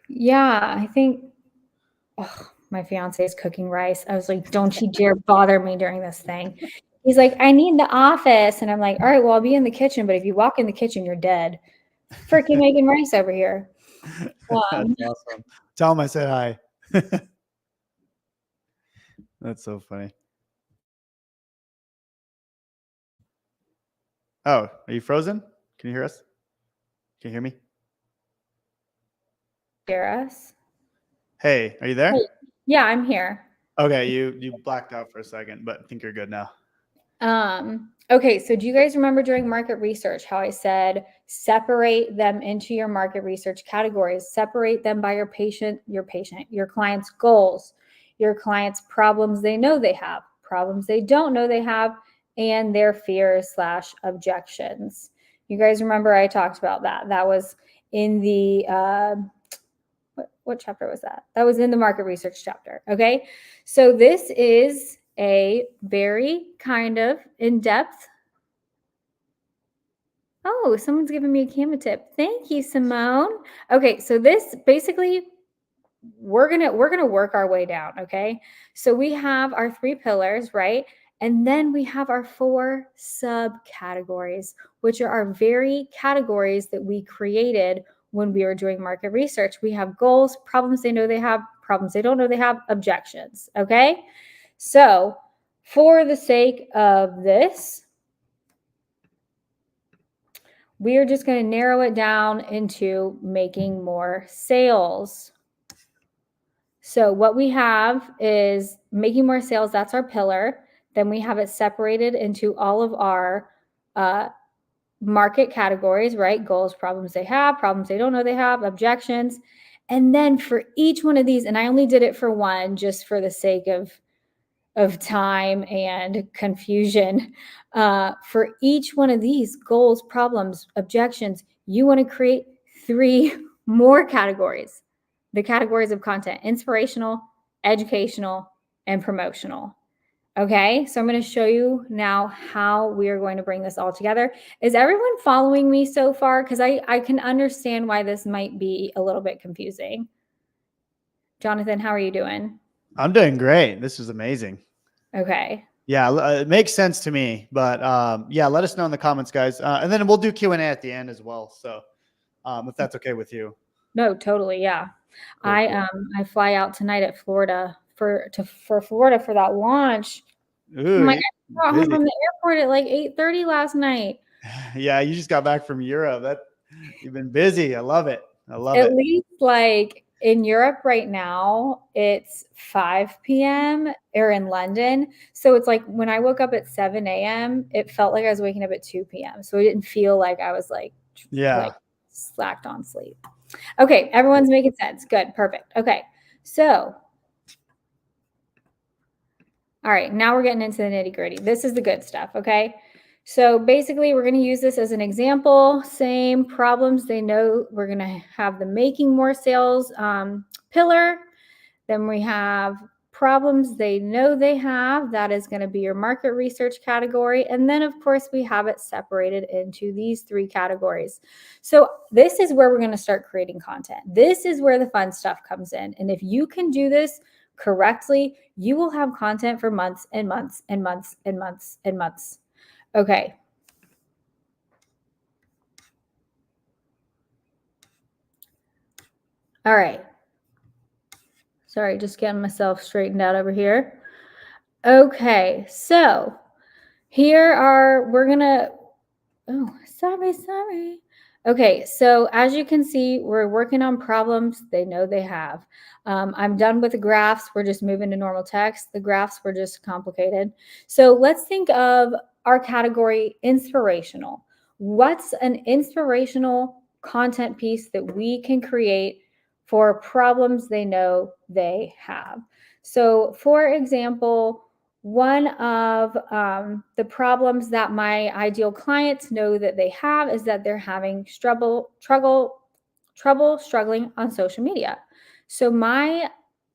Yeah, I think my fiance is cooking rice. I was like, don't you dare bother me during this thing. He's like, I need the office. And I'm like, all right, well, I'll be in the kitchen, but if you walk in the kitchen, you're dead. Freaking making rice over here. That's awesome. Tell him I said hi. That's so funny. Oh, are you frozen? Can you hear us? Can you hear me? Hear us? Hey, are you there? Yeah, I'm here. Okay, you blacked out for a second, but I think you're good now. Okay, so do you guys remember during market research how I said separate them into your market research categories, separate them by your client's goals, your client's problems they know they have, problems they don't know they have, and their fears/objections. You guys remember I talked about that. That was in the what chapter was that? That was in the market research chapter. Okay. So this is a very kind of in-depth. Oh, someone's giving me a Canva tip. Thank you, Simone. Okay. So this basically we're gonna work our way down. Okay. So we have our 3 pillars, right? And then we have our 4 subcategories, which are our very categories that we created when we were doing market research. We have goals, problems they know they have, problems they don't know they have, objections. Okay. So for the sake of this, we are just going to narrow it down into making more sales. So what we have is making more sales. That's our pillar. Then we have it separated into all of our market categories, right? Goals, problems they have, problems they don't know they have, objections. And then for each one of these, and I only did it for one just for the sake of time and confusion. For each one of these goals, problems, objections, you want to create 3 more categories. The categories of content: inspirational, educational, and promotional. Okay, so I'm going to show you now how we are going to bring this all together. Is everyone following me so far? Because I can understand why this might be a little bit confusing. Jonathan, how are you doing? I'm doing great. This is amazing. Okay. Yeah, it makes sense to me. But yeah, let us know in the comments, guys. And then we'll do Q&A at the end as well. So if that's okay with you. No, totally. Yeah. Cool, cool. I fly out tonight at Florida for Florida for that launch. Ooh, My you're I got home busy. from the airport at like 8:30 last night. Yeah, you just got back from Europe. You've been busy. I love it. I love At it. least like in Europe right now, it's 5 p.m. or in London. So it's like when I woke up at 7 a.m., it felt like I was waking up at 2 p.m. So it didn't feel like I was like Yeah. slacked on sleep. Okay, everyone's making sense. Good, perfect. Okay, so all right, now we're getting into the nitty gritty. This is the good stuff, okay? So basically, we're going to use this as an example. Same problems they know. We're going to have the making more sales pillar. Then we have problems they know they have. That is going to be your market research category. And then, of course, we have it separated into these 3 categories. So this is where we're going to start creating content. This is where the fun stuff comes in. And if you can do this correctly, you will have content for months and months and months and months and months. Okay. All right. Sorry, just getting myself straightened out over here. Okay, so we're gonna, oh, sorry. Okay, so as you can see, we're working on problems they know they have. I'm done with the graphs. We're just moving to normal text. The graphs were just complicated. So let's think of our category inspirational. What's an inspirational content piece that we can create for problems they know they have? So, for example, one of the problems that my ideal clients know that they have is that they're having trouble struggling on social media. So my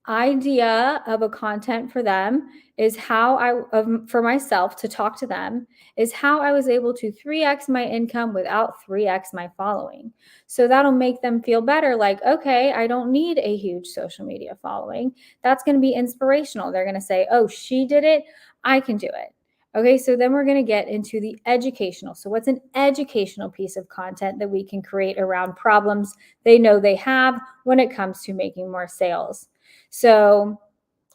idea of a content for them is for myself to talk to them is how I was able to 3x my income without 3x my following. So that'll make them feel better, like, okay, I don't need a huge social media following. That's going to be inspirational. They're going to say, oh, she did it, I can do it. Okay, so then we're going to get into the educational. So, what's an educational piece of content that we can create around problems they know they have when it comes to making more sales? So,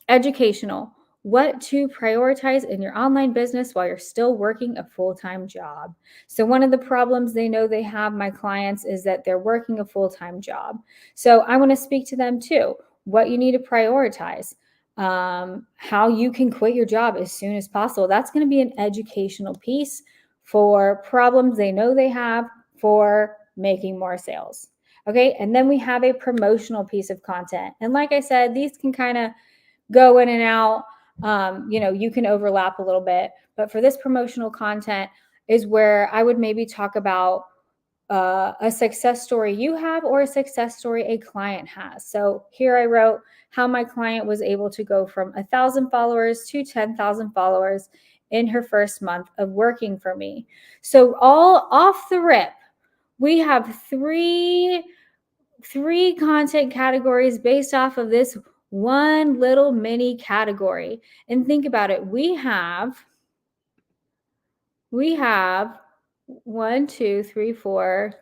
educational, what to prioritize in your online business while you're still working a full-time job. So one of the problems they know they have, my clients, is that they're working a full-time job. So I want to speak to them too. What you need to prioritize, how you can quit your job as soon as possible. That's going to be an educational piece for problems they know they have for making more sales. Okay, and then we have a promotional piece of content. And like I said, these can kind of go in and out. You can overlap a little bit, but for this promotional content is where I would maybe talk about a success story you have or a success story a client has. So here I wrote how my client was able to go from 1,000 followers to 10,000 followers in her first month of working for me. So all off the rip, we have three content categories based off of this one little mini category. And think about it. We have 1, 2, 3, 4,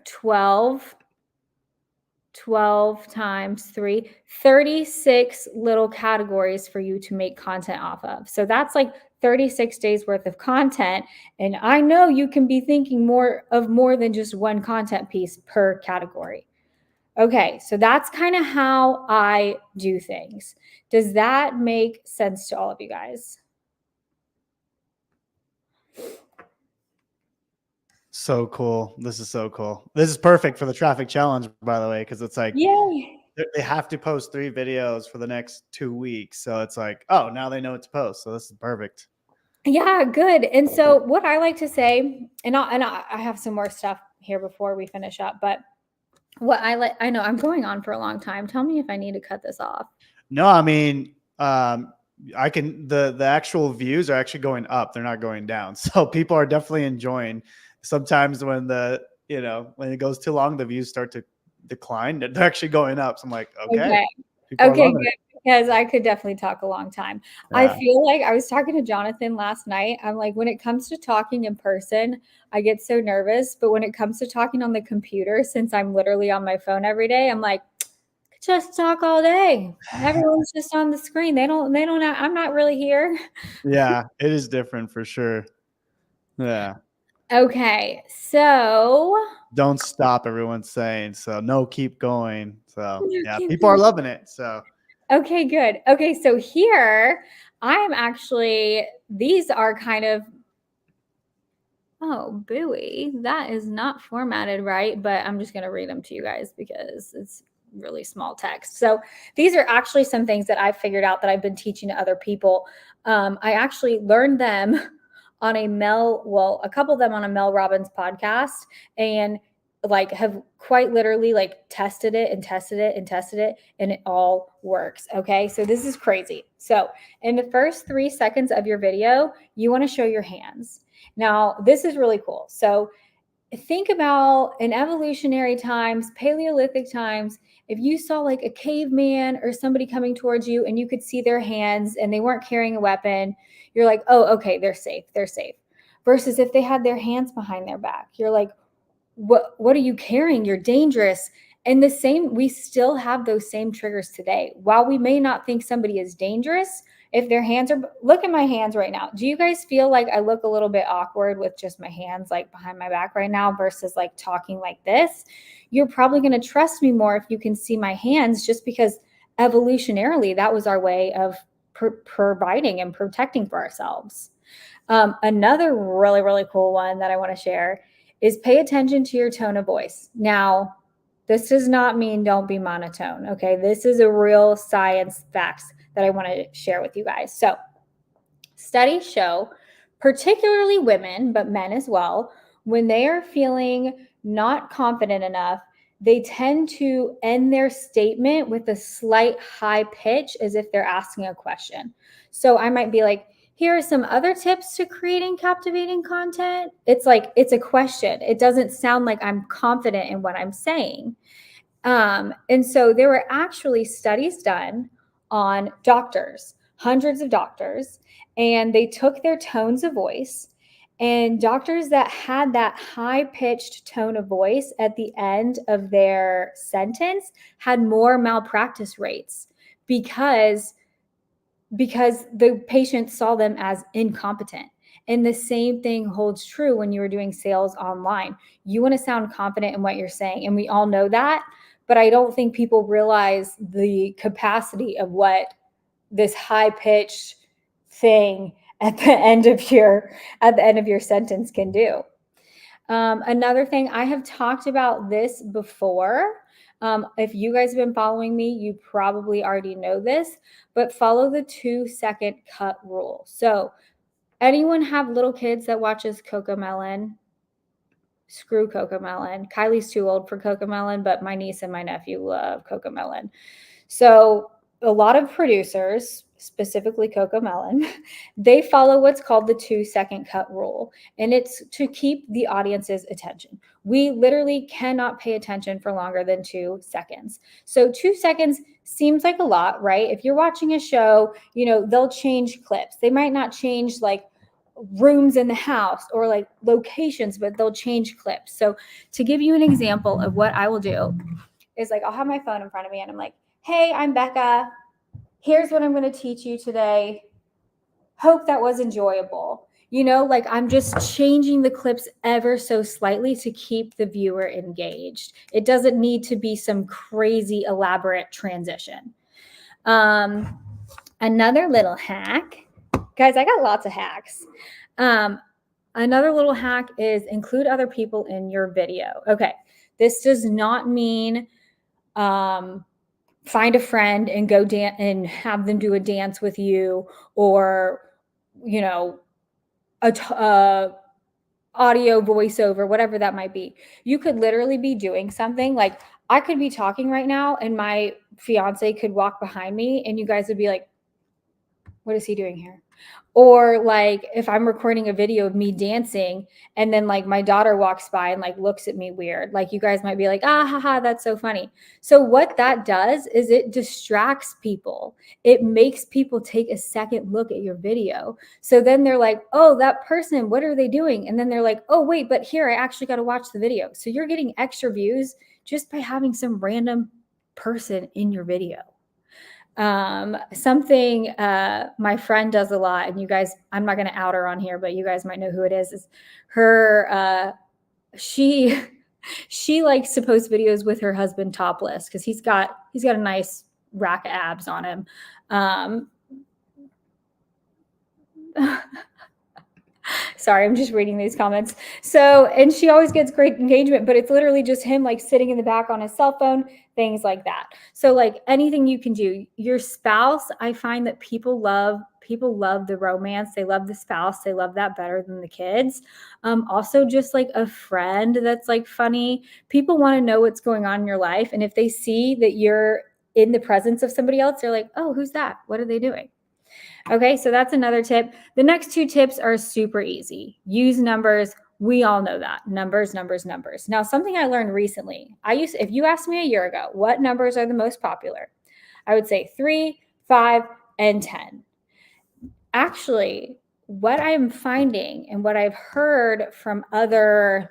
12 times 3, 36 little categories for you to make content off of. So that's like 36 days worth of content. And I know you can be thinking more than just one content piece per category. Okay, so that's kind of how I do things. Does that make sense to all of you guys? So cool. This is so cool. This is perfect for the traffic challenge, by the way, because it's like Yay. they have to post 3 videos for the next 2 weeks. So it's like, oh, now they know what to post. So this is perfect. Yeah, good. And so what I like to say, and I have some more stuff here before we finish up, but what I know I'm going on for a long time. Tell me if I need to cut this off. No, I mean, I can the actual views are actually going up. They're not going down. So people are definitely enjoying. Sometimes when when it goes too long, the views start to decline. They're actually going up. So I'm like, okay, people are Okay, loving good. it. Because I could definitely talk a long time. I Yeah. feel like I was talking to Jonathan last night. I'm like, when it comes to talking in person, I get so nervous. But when it comes to talking on the computer, since I'm literally on my phone every day, I'm like, just talk all day. Everyone's just on the screen. I'm not really here. Yeah, it is different for sure. Yeah. Okay, so Don't stop, everyone's saying. So no, keep going. So yeah, keep people are going. loving it. So Okay, good. Okay, so here I am actually, these are kind of, oh, buoy. That is not formatted right, but I'm just going to read them to you guys because it's really small text. So these are actually some things that I've figured out that I've been teaching to other people. I actually learned them on a couple of them on a Mel Robbins podcast, and like have quite literally like tested it and tested it and tested it, and it all works. Okay, so this is crazy. So in the first 3 seconds of your video, you want to show your hands. Now, this is really cool. So think about in evolutionary times, Paleolithic times, if you saw like a caveman or somebody coming towards you and you could see their hands and they weren't carrying a weapon, you're like, oh, okay, they're safe. They're safe. Versus if they had their hands behind their back, you're like, what are you carrying? You're dangerous. And we still have those same triggers today. While we may not think somebody is dangerous, if their hands are, look at my hands right now. Do you guys feel like I look a little bit awkward with just my hands like behind my back right now versus like talking like this? You're probably going to trust me more if you can see my hands, just because evolutionarily that was our way of providing and protecting for ourselves. Another really, really cool one that I want to share is pay attention to your tone of voice. Now, this does not mean don't be monotone, okay? This is a real science facts that I want to share with you guys. So, studies show, particularly women, but men as well, when they are feeling not confident enough, they tend to end their statement with a slight high pitch as if they're asking a question. So I might be like, here are some other tips to creating captivating content. It's like, it's a question. It doesn't sound like I'm confident in what I'm saying. And so there were actually studies done on doctors, hundreds of doctors, and they took their tones of voice, and doctors that had that high pitched tone of voice at the end of their sentence had more malpractice rates because the patient saw them as incompetent. And the same thing holds true when you are doing sales online. You want to sound confident in what you're saying, and we all know that, but I don't think people realize the capacity of what this high pitched thing at the end of your sentence can do. Another thing, I have talked about this before. If you guys have been following me, you probably already know this, but follow the 2-second cut rule. So, anyone have little kids that watches CoComelon? Screw CoComelon. Kylie's too old for CoComelon, but my niece and my nephew love CoComelon. So, a lot of producers, specifically CoComelon, they follow what's called the 2-second cut rule, and it's to keep the audience's attention. We literally cannot pay attention for longer than 2 seconds. So 2 seconds seems like a lot, right? If you're watching a show, they'll change clips. They might not change like rooms in the house or like locations, but they'll change clips. So to give you an example of what I will do is, like, I'll have my phone in front of me and I'm like, hey, I'm Becca. Here's what I'm going to teach you today. Hope that was enjoyable. Like, I'm just changing the clips ever so slightly to keep the viewer engaged. It doesn't need to be some crazy elaborate transition. Another little hack, guys, I got lots of hacks. Another little hack is include other people in your video. Okay. This does not mean find a friend and go dance and have them do a dance with you, or a audio voiceover, whatever that might be. You could literally be doing something, like I could be talking right now and my fiance could walk behind me and you guys would be like, what is he doing here? Or like if I'm recording a video of me dancing and then like my daughter walks by and like looks at me weird, like you guys might be like, haha, that's so funny. So what that does is it distracts people. It makes people take a second look at your video. So then they're like, oh, that person, what are they doing? And then they're like, oh, wait, but here, I actually got to watch the video. So you're getting extra views just by having some random person in your video. Something my friend does a lot, and you guys, I'm not going to out her on here, but you guys might know who it is her, she likes to post videos with her husband topless because he's got a nice rack of abs on him. Sorry, I'm just reading these comments. So, and she always gets great engagement, but it's literally just him like sitting in the back on his cell phone, things like that. So like anything you can do. Your spouse, I find that people love the romance. They love the spouse. They love that better than the kids. Also just like a friend that's like funny. People want to know what's going on in your life. And if they see that you're in the presence of somebody else, they're like, oh, who's that? What are they doing? Okay, so that's another tip. The next 2 tips are super easy. Use numbers. We all know that. Numbers, numbers, numbers. Now, something I learned recently, if you asked me a year ago, what numbers are the most popular? I would say 3, 5, and 10. Actually, what I'm finding and what I've heard from other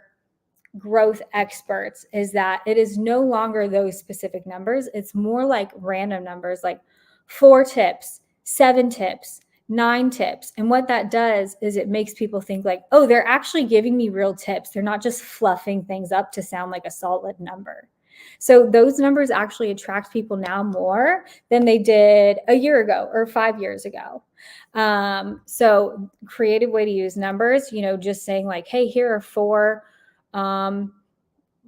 growth experts is that it is no longer those specific numbers. It's more like random numbers, like 4 tips, 7 tips, 9 tips. And what that does is it makes people think like, oh, they're actually giving me real tips. They're not just fluffing things up to sound like a solid number. So those numbers actually attract people now more than they did a year ago or 5 years ago. So creative way to use numbers, just saying like, hey, here are 4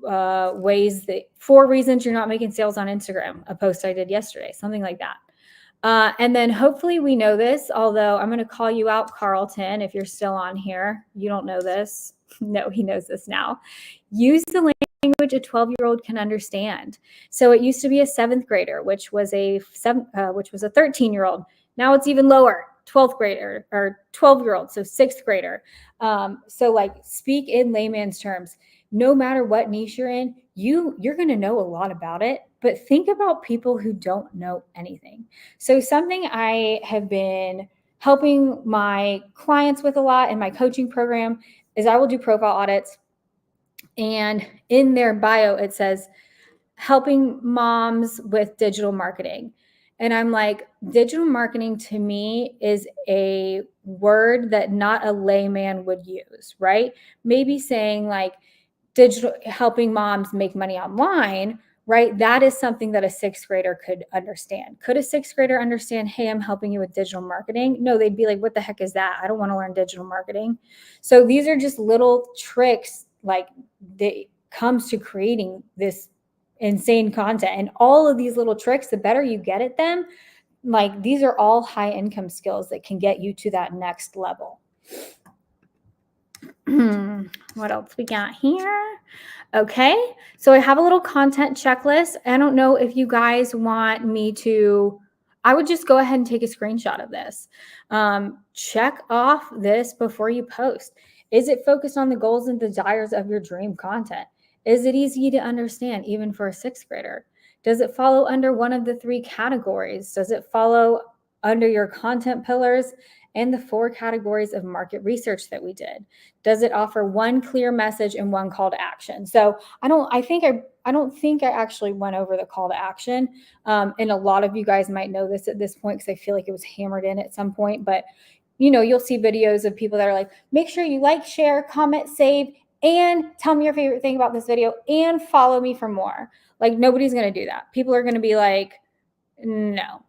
ways that 4 reasons you're not making sales on Instagram, a post I did yesterday, something like that. And then hopefully we know this, although I'm going to call you out, Carlton, if you're still on here. You don't know this. No, he knows this now. Use the language a 12-year-old can understand. So it used to be a 7th grader, which was a 13-year-old. Now it's even lower, 12th grader or 12-year-old, so 6th grader. So like speak in layman's terms. No matter what niche you're in, you're going to know a lot about it, but think about people who don't know anything. So something I have been helping my clients with a lot in my coaching program is I will do profile audits, and in their bio it says helping moms with digital marketing. And I'm like, digital marketing to me is a word that not a layman would use, right? Maybe saying like digital, helping moms make money online, right? That is something that a 6th grader could understand. Could a 6th grader understand, hey, I'm helping you with digital marketing? No, they'd be like, what the heck is that? I don't want to learn digital marketing. So these are just little tricks like that comes to creating this insane content. And all of these little tricks, the better you get at them, like these are all high income skills that can get you to that next level. What else we got here? Okay, so I have a little content checklist. I don't know if you guys want me to, I would just go ahead and take a screenshot of this. Check off this before you post. Is it focused on the goals and desires of your dream content? Is it easy to understand even for a 6th grader? Does it follow under one of the 3 categories? Does it follow under your content pillars and the 4 categories of market research that we did? Does it offer one clear message and one call to action? So I don't think I actually went over the call to action. And a lot of you guys might know this at this point because I feel like it was hammered in at some point. But you'll see videos of people that are like, make sure you like, share, comment, save, and tell me your favorite thing about this video and follow me for more. Like nobody's going to do that. People are going to be like, no.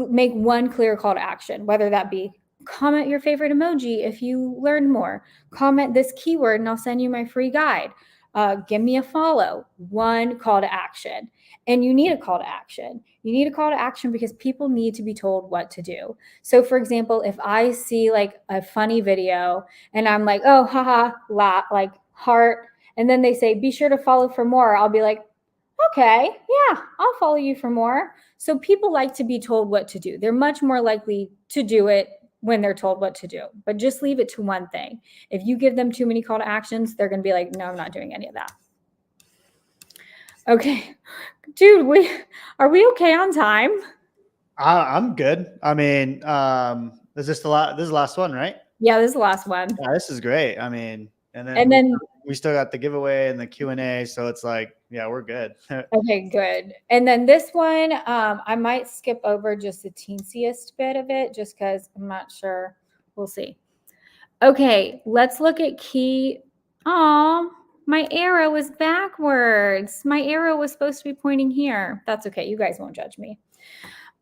Make one clear call to action, whether that be comment your favorite emoji if you learn more, comment this keyword and I'll send you my free guide, give me a follow. One call to action. And you need a call to action. You need a call to action because people need to be told what to do. So for example, if I see like a funny video and I'm like, oh, haha, like heart, and then they say, be sure to follow for more, I'll be like, okay, yeah, I'll follow you for more. So people like to be told what to do. They're much more likely to do it when they're told what to do, but just leave it to one thing. If you give them too many call to actions, they're going to be like, no, I'm not doing any of that. Okay, dude, are we okay on time? I'm good. I mean, is this this is the last one, right? Yeah, this is the last one. Yeah, this is great. I mean, and then we still got the giveaway and the Q&A. So it's like, yeah, we're good. Okay, good. And then this one, I might skip over just the teensiest bit of it just because I'm not sure. We'll see. Okay, let's look at key. Oh, my arrow is backwards. My arrow was supposed to be pointing here. That's okay. You guys won't judge me.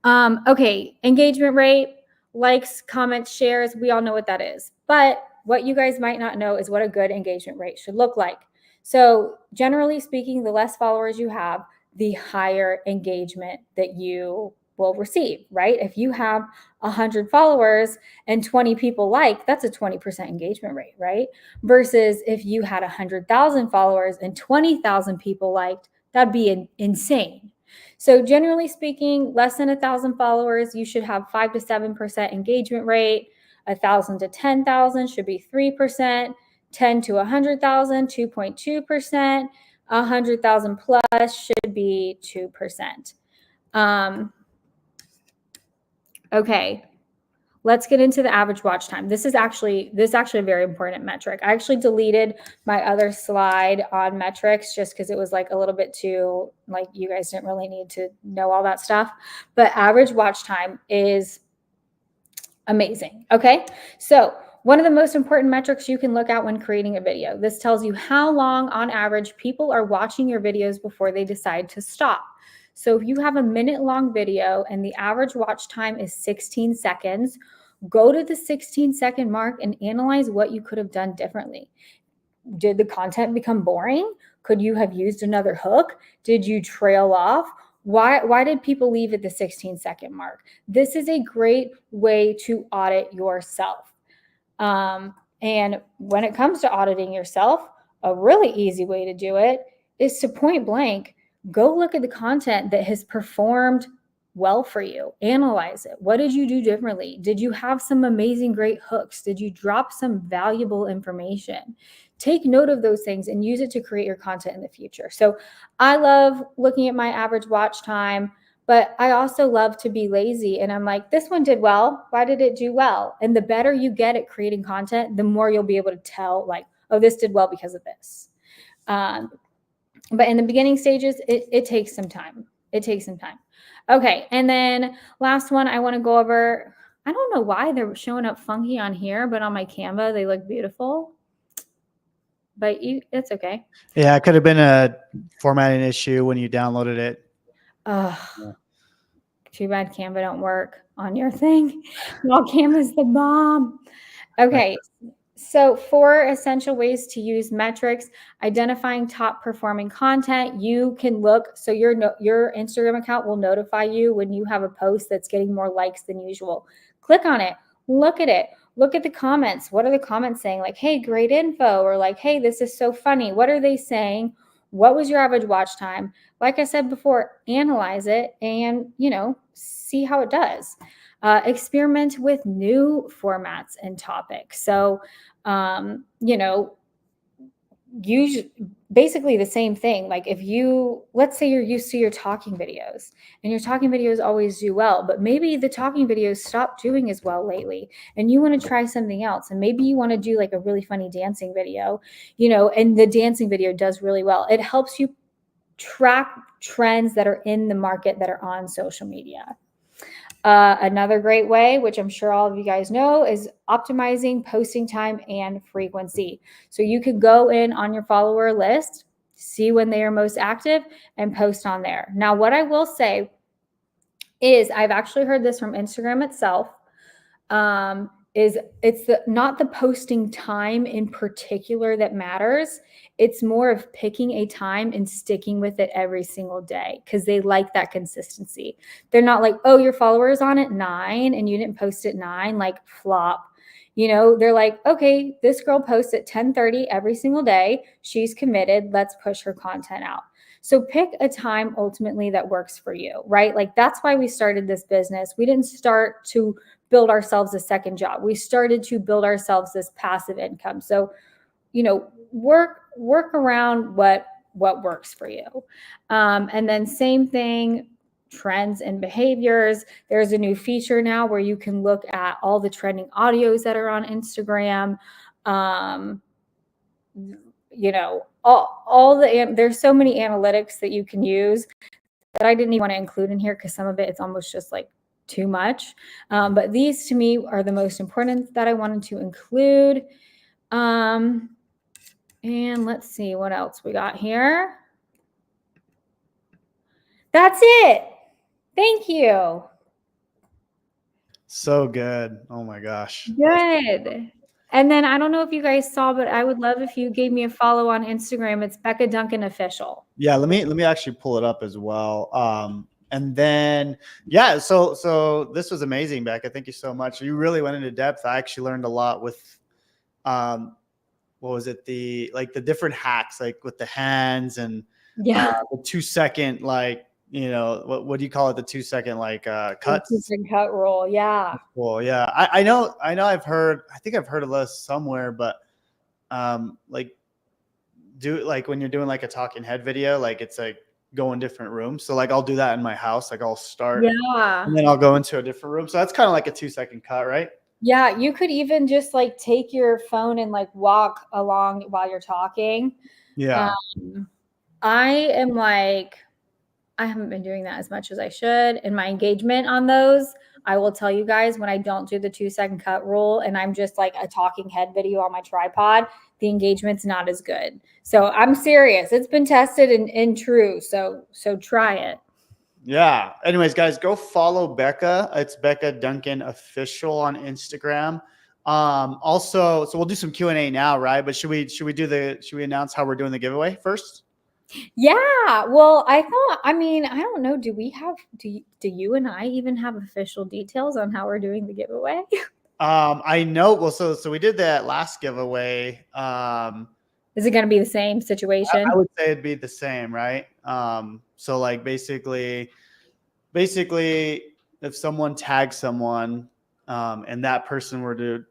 Okay, engagement rate, likes, comments, shares. We all know what that is. But what you guys might not know is what a good engagement rate should look like. So generally speaking, the less followers you have, the higher engagement that you will receive, right? If you have 100 followers and 20 people like, that's a 20% engagement rate, right? Versus if you had 100,000 followers and 20,000 people liked, that'd be insane. So generally speaking, less than 1,000 followers, you should have 5 to 7% engagement rate. 1,000 to 10,000 should be 3%. 10 to 100,000, 2.2%. 100,000 plus should be 2%. Okay. let's get into the average watch time. This is actually a very important metric. I actually deleted my other slide on metrics just because it was like a little bit too, like, you guys didn't really need to know all that stuff. But average watch time is amazing. Okay. So one of the most important metrics you can look at when creating a video. This tells you how long on average people are watching your videos before they decide to stop. So if you have a minute-long video and the average watch time is 16 seconds, go to the 16-second mark and analyze what you could have done differently. Did the content become boring? Could you have used another hook? Did you trail off? Why did people leave at the 16-second mark? This is a great way to audit yourself. And when it comes to auditing yourself, a really easy way to do it is to point blank, go look at the content that has performed well for you. Analyze it. What did you do differently? Did you have some amazing, great hooks? Did you drop some valuable information? Take note of those things and use it to create your content in the future. So I love looking at my average watch time, but I also love to be lazy. And I'm like, this one did well. Why did it do well? And the better you get at creating content, the more you'll be able to tell, like, oh, this did well because of this. But in the beginning stages, it takes some time. It takes some time. Okay. And then last one I want to go over. I don't know why they're showing up funky on here, but on my Canva, they look beautiful. But it's okay. Yeah, it could have been a formatting issue when you downloaded it. Yeah. Too bad Canva don't work on your thing. Well, Canva's the bomb. Okay. So 4 essential ways to use metrics: identifying top performing content. You can look, so your Instagram account will notify you when you have a post that's getting more likes than usual. Click on it, look at it, look at the comments. What are the comments saying? Like, hey, great info, or like, hey, this is so funny. What are they saying? What was your average watch time? Like I said before, analyze it and, see how it does. Experiment with new formats and topics. So, use basically the same thing. Like, if let's say you're used to your talking videos and your talking videos always do well, but maybe the talking videos stopped doing as well lately and you want to try something else. And maybe you want to do like a really funny dancing video, and the dancing video does really well. It helps you track trends that are in the market that are on social media. Another great way, which I'm sure all of you guys know, is optimizing posting time and frequency. So you could go in on your follower list, see when they are most active, and post on there. Now, what I will say is, I've actually heard this from Instagram itself, is it's not the posting time in particular that matters. It's more of picking a time and sticking with it every single day, because they like that consistency. They're not like, oh, your follower is on at 9 and you didn't post at 9, like flop. They're like, okay, this girl posts at 10:30 every single day. She's committed. Let's push her content out. So pick a time ultimately that works for you, right? Like, that's why we started this business. We didn't start to build ourselves a second job. We started to build ourselves this passive income. So, work around what works for you. And then same thing, trends and behaviors. There's a new feature now where you can look at all the trending audios that are on Instagram. There's so many analytics that you can use that I didn't even want to include in here, because some of it's almost just like too much. But these to me are the most important that I wanted to include. And let's see what else we got here. That's it. Thank you. So good. Oh my gosh. Good. And then I don't know if you guys saw, but I would love if you gave me a follow on Instagram. It's Becca Dunkin Official. Yeah, let me actually pull it up as well. And then, yeah, so this was amazing, Becca. Thank you so much. You really went into depth. I actually learned a lot with, what was it? The different hacks, like with the hands and the 2-second, like, what do you call it? The 2-second, like, cuts. 2-second cut rule. Yeah. Well, yeah, I know. I think I've heard of this somewhere, but, like, when you're doing like a talking head video, like, it's like go in different rooms. So like I'll do that in my house. Like I'll start and Yeah. then I'll go into a different room. So that's kind of like a 2-second cut, right? Yeah, you could even just like take your phone and like walk along while you're talking. Yeah. I am like, I haven't been doing that as much as I should. And my engagement on those, I will tell you guys when I don't do the 2-second cut rule and I'm just like a talking head video on my tripod, the engagement's not as good. So I'm serious. It's been tested and true. So try it. Yeah. Anyways, guys, go follow Becca. It's Becca Dunkin official on Instagram. Also, so we'll do some Q&A now, right? But should we announce how we're doing the giveaway first? Yeah. Well, I don't know. Do you and I even have official details on how we're doing the giveaway? I know. Well, so we did that last giveaway. Is it going to be the same situation? I would say it'd be the same, right? So like basically if someone tags someone and that person were to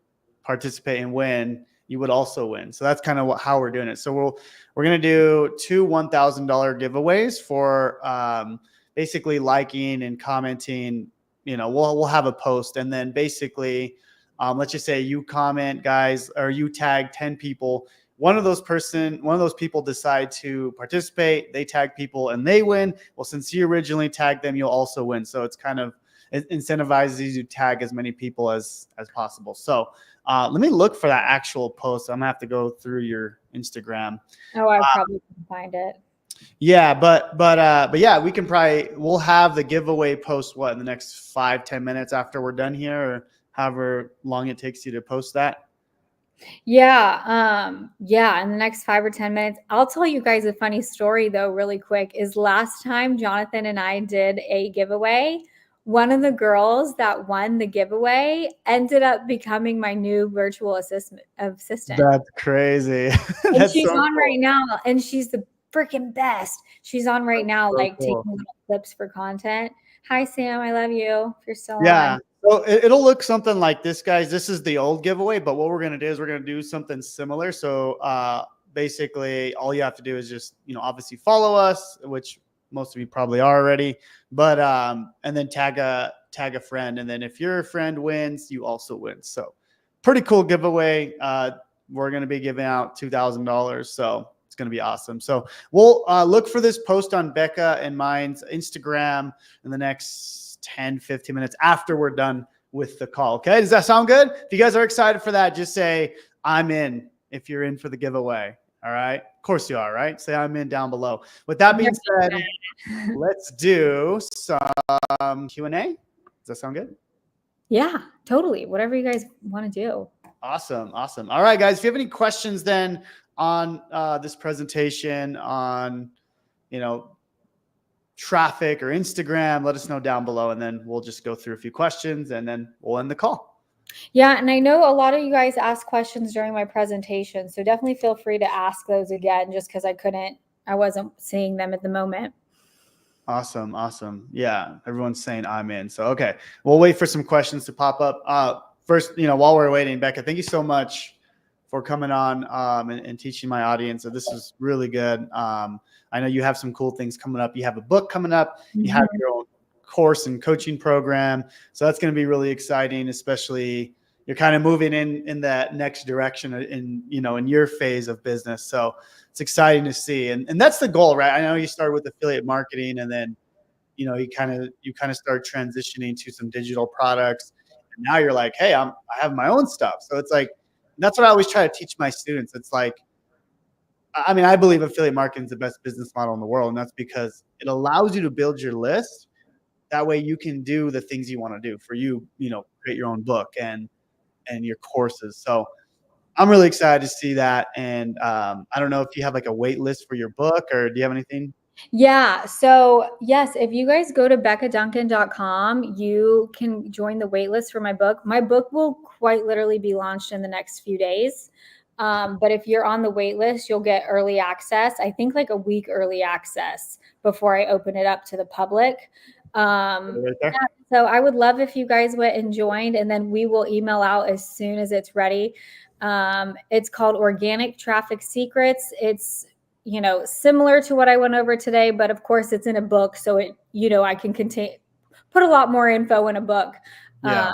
participate and win, you would also win. So that's kind of how we're doing it. So we're going to do 2 $1,000 giveaways for basically liking and commenting. You know, we'll have a post, and then basically let's just say you comment, guys, or you tag 10 people. One of those people decide to participate, they tag people and they win. Well, since you originally tagged them, you'll also win. So it's kind of, it incentivizes you to tag as many people as possible. So let me look for that actual post. I'm gonna have to go through your Instagram. Oh, I probably can find it. Yeah, but yeah, we'll have the giveaway post in the next 5-10 minutes after we're done here, or however long it takes you to post that. Yeah. Yeah. In the next 5 or 10 minutes, I'll tell you guys a funny story though, really quick. Is last time Jonathan and I did a giveaway, one of the girls that won the giveaway ended up becoming my new virtual assistant. That's crazy. And That's she's so on cool. right now, and she's the freaking best. She's on right now, so like cool. taking little clips for content. Hi, Sam. I love you. If you're still Yeah. on. So it'll look something like this, guys. This is the old giveaway, but what we're going to do is we're going to do something similar. So basically all you have to do is just, obviously follow us, which most of you probably are already, but and then tag a friend. And then if your friend wins, you also win. So pretty cool giveaway. We're going to be giving out $2,000. So it's going to be awesome. So we'll look for this post on Becca and mine's Instagram in the next 10-15 minutes after we're done with the call. Okay. Does that sound good? If you guys are excited for that, just say I'm in if you're in for the giveaway. All right. Of course you are, right? Say I'm in down below. With that being said, let's do some Q&A. Does that sound good? Yeah, totally. Whatever you guys want to do. Awesome. Awesome. All right, guys. If you have any questions then on this presentation on, traffic or Instagram, let us know down below, and then we'll just go through a few questions and then we'll end the call. Yeah, and I know a lot of you guys asked questions during my presentation, so definitely feel free to ask those again just because I wasn't seeing them at the moment. Awesome. Awesome. Yeah, everyone's saying I'm in. So, okay, we'll wait for some questions to pop up. First, while we're waiting, Becca, thank you so much for coming on and teaching my audience. So this is really good. I know you have some cool things coming up. You have a book coming up. You have your own course and coaching program. So that's going to be really exciting, especially you're kind of moving in that next direction in your phase of business. So it's exciting to see. And that's the goal, right? I know you started with affiliate marketing and then, you kind of start transitioning to some digital products. And now you're like, hey, I have my own stuff. So it's like, that's what I always try to teach my students. It's like, I believe affiliate marketing is the best business model in the world. And that's because it allows you to build your list. That way you can do the things you want to do for you, create your own book and your courses. So I'm really excited to see that. And I don't know if you have like a wait list for your book or do you have anything? Yeah. So yes, if you guys go to beccadunkin.com, you can join the waitlist for my book. My book will quite literally be launched in the next few days. But if you're on the wait list, you'll get early access. I think like a week early access before I open it up to the public. Right there. Yeah, so I would love if you guys went and joined, and then we will email out as soon as it's ready. It's called Organic Traffic Secrets. It's similar to what I went over today, but of course it's in a book. So I can put a lot more info in a book. Yeah.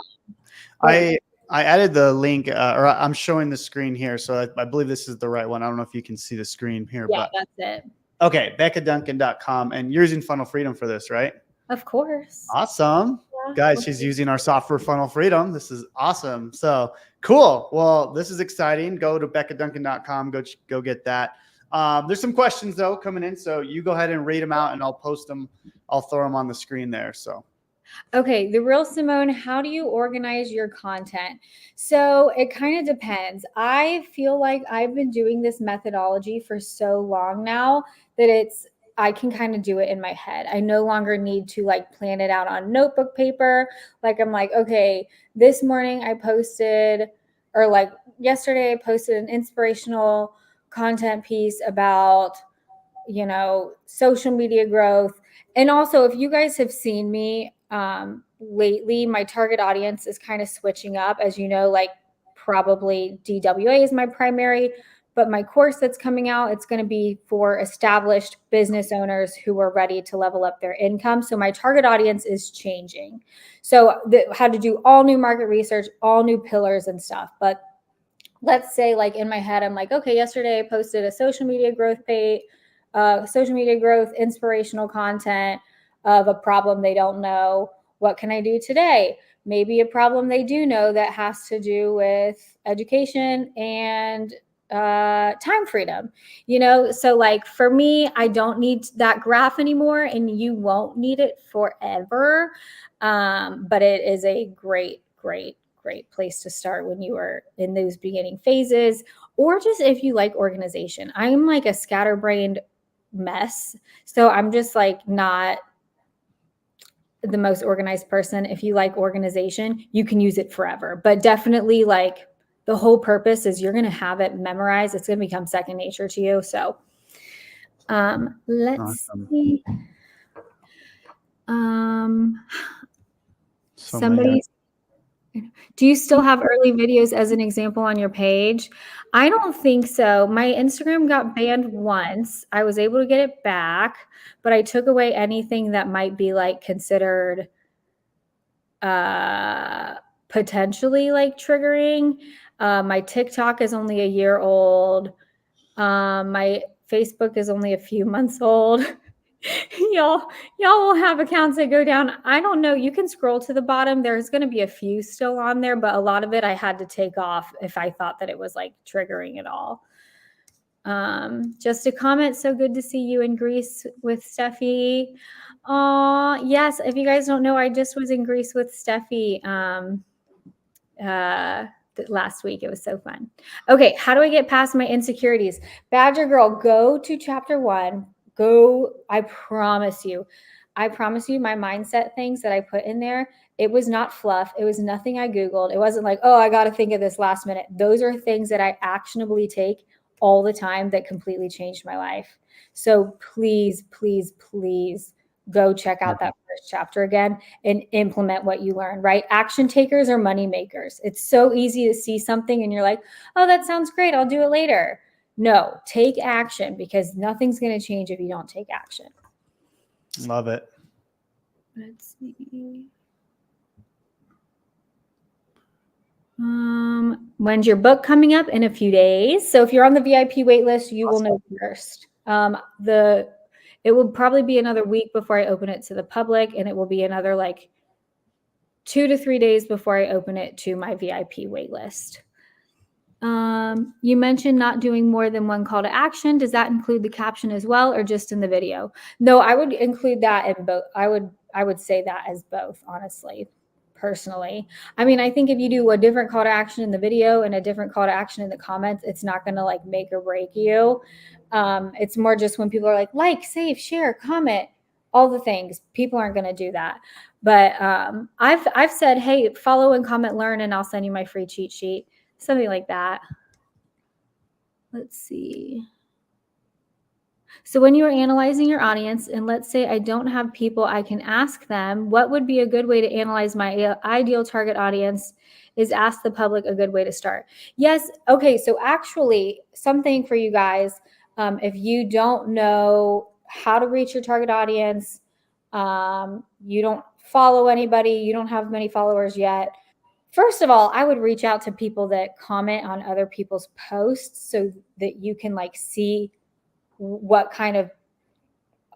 I added the link, or I'm showing the screen here. So I believe this is the right one. I don't know if you can see the screen here, yeah, but that's it. okay. BeccaDunkin.com. And you're using Funnel Freedom for this, right? Of course. Awesome. Yeah. Guys, she's using our software, Funnel Freedom. This is awesome. So cool. Well, this is exciting. Go to BeccaDunkin.com. Go get that. There's some questions though coming in. So you go ahead and read them out and I'll post them. I'll throw them on the screen there. So. Okay, the real Simone, how do you organize your content? So it kind of depends. I feel like I've been doing this methodology for so long now that I can kind of do it in my head. I no longer need to like plan it out on notebook paper. Like I'm like, okay, this morning I posted, or like yesterday I posted an inspirational content piece about social media growth. And also, if you guys have seen me lately, my target audience is kind of switching up. As you know, like probably DWA is my primary, but my course that's coming out, it's going to be for established business owners who are ready to level up their income. So my target audience is changing. So had to do all new market research, all new pillars and stuff. But let's say like in my head, I'm like, okay, yesterday I posted a social media growth page, social media growth, inspirational content of a problem they don't know. What can I do today? Maybe a problem they do know that has to do with education and time freedom, So like for me, I don't need that graph anymore, and you won't need it forever. But it is a great place to start when you are in those beginning phases, or just if you like organization. I'm like a scatterbrained mess, so I'm just like not the most organized person. If you like organization, you can use it forever, but definitely like the whole purpose is you're going to have it memorized. It's going to become second nature to you. So let's see. Somebody's Do you still have early videos as an example on your page? I don't think so. My Instagram got banned once. I was able to get it back, but I took away anything that might be like considered potentially like triggering. My TikTok is only a year old. My Facebook is only a few months old. y'all will have accounts that go down. I don't know. You can scroll to the bottom. There's going to be a few still on there, but a lot of it I had to take off if I thought that it was like triggering at all. Just a comment. So good to see you in Greece with Steffi. Yes. If you guys don't know, I just was in Greece with Steffi last week. It was so fun. Okay. How do I get past my insecurities? Badger girl, go to chapter 1. I promise you my mindset things that I put in there, it was not fluff. It was nothing I Googled. It wasn't like, oh, I got to think of this last minute. Those are things that I actionably take all the time that completely changed my life. So please, please, please go check out that first chapter again and implement what you learn, right? Action takers are money makers. It's so easy to see something and you're like, oh, that sounds great. I'll do it later. No, take action, because nothing's going to change if you don't take action. Love it. Let's see. When's your book coming up? In a few days. So if you're on the VIP wait list, you will know first. It will probably be another week before I open it to the public, and it will be another like 2 to 3 days before I open it to my VIP wait list. You mentioned not doing more than one call to action. Does that include the caption as well, or just in the video? No, I would include that in both. I would say that as both, honestly, personally. I mean, I think if you do a different call to action in the video and a different call to action in the comments, it's not going to like make or break you. It's more just when people are like, save, share, comment, all the things. People aren't going to do that. But I've said, hey, follow and comment, learn, and I'll send you my free cheat sheet. Something like that. Let's see. So when you are analyzing your audience, and let's say I don't have people, I can ask them, what would be a good way to analyze my ideal target audience? Is ask the public a good way to start? Yes. Okay. So actually something for you guys. If you don't know how to reach your target audience, you don't follow anybody, you don't have many followers yet, first of all, I would reach out to people that comment on other people's posts so that you can like see what kind of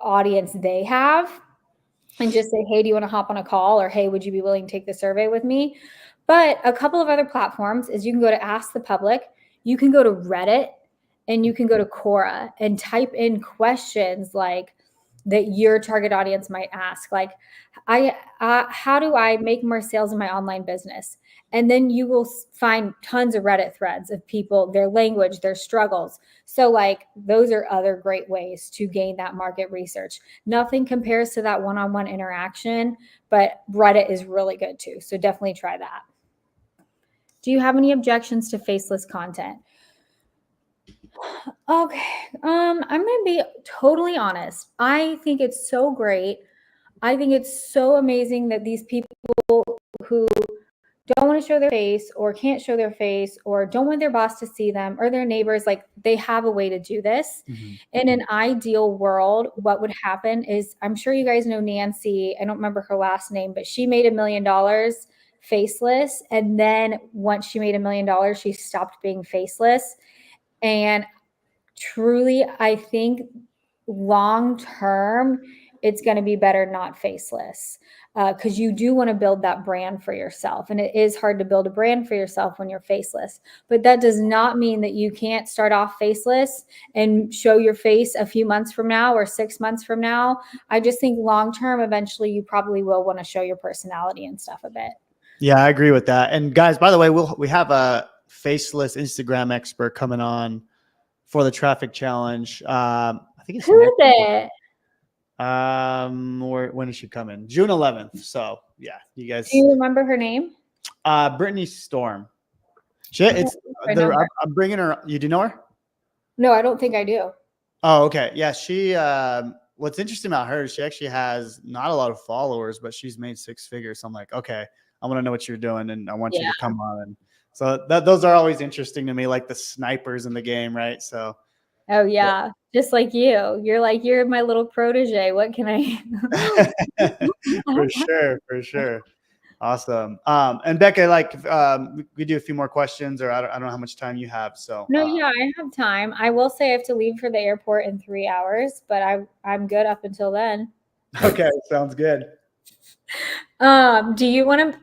audience they have and just say, hey, do you want to hop on a call? Or hey, would you be willing to take the survey with me? But a couple of other platforms is you can go to Ask the Public, you can go to Reddit, and you can go to Quora and type in questions like that your target audience might ask, like, how do I make more sales in my online business? And then you will find tons of Reddit threads of people, their language, their struggles. So like those are other great ways to gain that market research. Nothing compares to that one-on-one interaction, but Reddit is really good too. So definitely try that. Do you have any objections to faceless content? Okay. I'm going to be totally honest. I think it's so great. I think it's so amazing that these people who don't want to show their face or can't show their face or don't want their boss to see them or their neighbors, like they have a way to do this. In an ideal world, what would happen is, I'm sure you guys know Nancy, I don't remember her last name, but she made $1 million faceless. And then once she made $1 million, she stopped being faceless. And truly, I think long term, it's going to be better not faceless, because you do want to build that brand for yourself. And it is hard to build a brand for yourself when you're faceless. But that does not mean that you can't start off faceless and show your face a few months from now or 6 months from now. I just think long term, eventually, you probably will want to show your personality and stuff a bit. Yeah, I agree with that. And guys, by the way, we have a faceless Instagram expert coming on for the traffic challenge. I think it's Who is it? When is she coming? June 11th. So yeah, you guys. Do you remember her name? Brittany Storm. I'm bringing her. You do know her? No, I don't think I do. Oh, okay. Yeah, she. What's interesting about her is she actually has not a lot of followers, but she's made 6 figures. So I'm like, okay, I want to know what you're doing, and I want you to come on. And so those are always interesting to me, like the snipers in the game, right? So. Oh yeah, just like you. You're my little protege. What can I? For sure. Awesome. And Becca, like, we do a few more questions, or I don't know how much time you have. So no, yeah, I have time. I will say I have to leave for the airport in 3 hours, but I'm good up until then. Okay, sounds good. Do you want to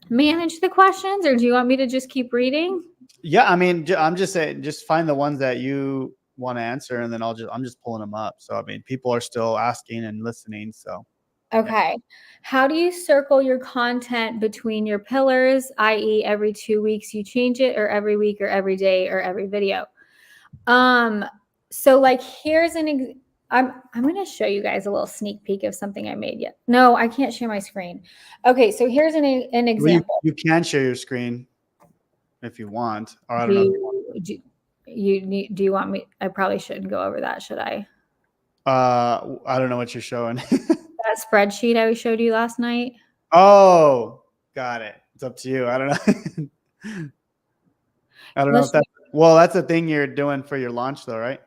manage the questions, or do you want me to just keep reading? Yeah, I mean, I'm just saying, just find the ones that you want to answer, and then I'm just pulling them up. So I mean, people are still asking and listening. So okay. Yeah. How do you circle your content between your pillars, i.e., every 2 weeks you change it, or every week, or every day, or every video? So like here's I'm going to show you guys a little sneak peek of something I made yet. No, I can't share my screen. Okay, so here's an example. You can share your screen if you want, or I don't know. Do you want me? I probably shouldn't go over that, should I? I don't know what you're showing. That spreadsheet I showed you last night. Oh, got it. It's up to you. I don't know. I don't know if that's the thing you're doing for your launch though, right?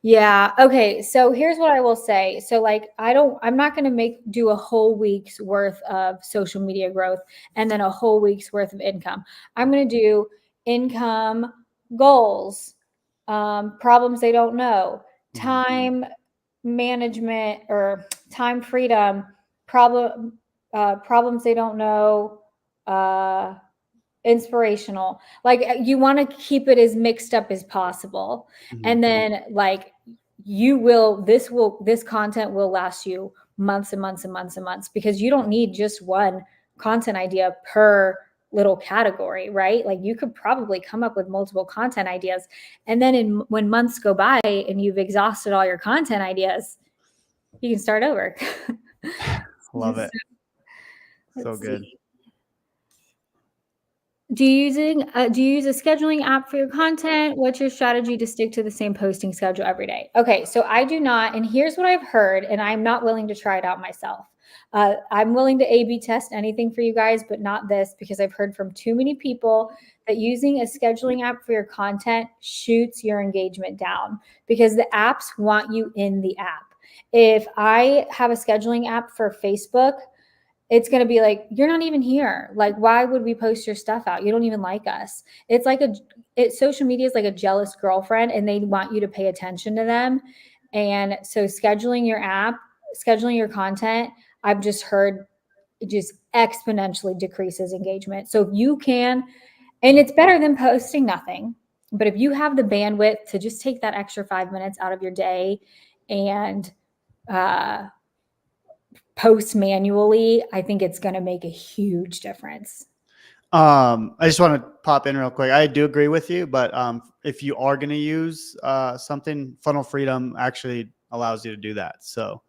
Yeah. Okay. So here's what I will say. So like, I'm not going to do a whole week's worth of social media growth and then a whole week's worth of income. I'm going to do income goals, problems they don't know, time management or time freedom, problems they don't know, inspirational. Like you want to keep it as mixed up as possible. And then like this content will last you months and months and months and months, because you don't need just one content idea per little category, right? Like you could probably come up with multiple content ideas, and then when months go by and you've exhausted all your content ideas, you can start over. Love it. So good. Do you use a scheduling app for your content? What's your strategy to stick to the same posting schedule every day? Okay, so I do not, and here's what I've heard, and I'm not willing to try it out myself. I'm willing to A/B test anything for you guys, but not this, because I've heard from too many people that using a scheduling app for your content shoots your engagement down because the apps want you in the app. If I have a scheduling app for Facebook, it's going to be like, you're not even here. Like, why would we post your stuff out? You don't even like us. It's like social media is like a jealous girlfriend, and they want you to pay attention to them. And so scheduling your app, scheduling your content, I've just heard it just exponentially decreases engagement. So if you can, and it's better than posting nothing, but if you have the bandwidth to just take that extra 5 minutes out of your day and post manually, I think it's going to make a huge difference. I just want to pop in real quick. I do agree with you, but if you are going to use something, Funnel Freedom actually allows you to do that. So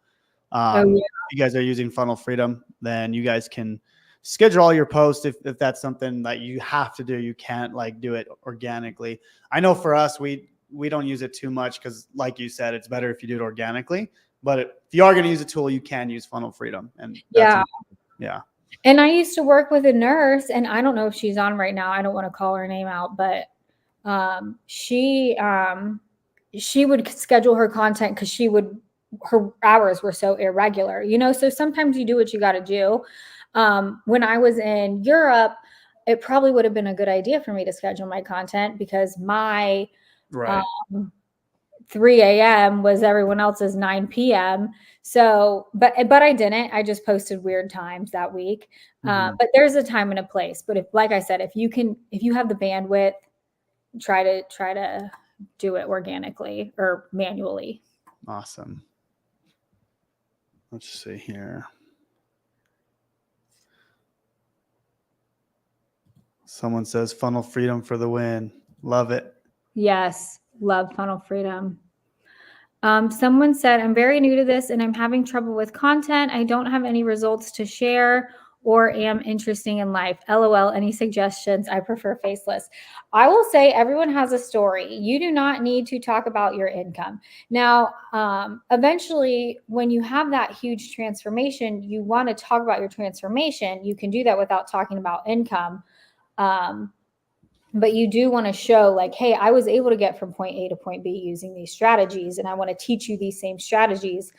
if you guys are using Funnel Freedom, then you guys can schedule all your posts if that's something that you have to do. You can't like do it organically. I know for us, we don't use it too much because, like you said, it's better if you do it organically. But if you are going to use a tool, you can use Funnel Freedom. And that's yeah. And I used to work with a nurse, and I don't know if she's on right now. I don't want to call her name out, but she would schedule her content because her hours were so irregular, so sometimes you do what you got to do. When I was in Europe, it probably would have been a good idea for me to schedule my content because my 3 a.m. was everyone else's 9 p.m. So, but I didn't. I just posted weird times that week. But there's a time and a place. But like I said, if you have the bandwidth, try to do it organically or manually. Awesome. Let's see here. Someone says Funnel Freedom for the win. Love it. Yes, love Funnel Freedom. Someone said, I'm very new to this and I'm having trouble with content. I don't have any results to share or am interesting in life. LOL, any suggestions? I prefer faceless. I will say everyone has a story. You do not need to talk about your income. Now, eventually, when you have that huge transformation, you want to talk about your transformation. You can do that without talking about income. But you do want to show like, hey, I was able to get from point A to point B using these strategies, and I want to teach you these same strategies.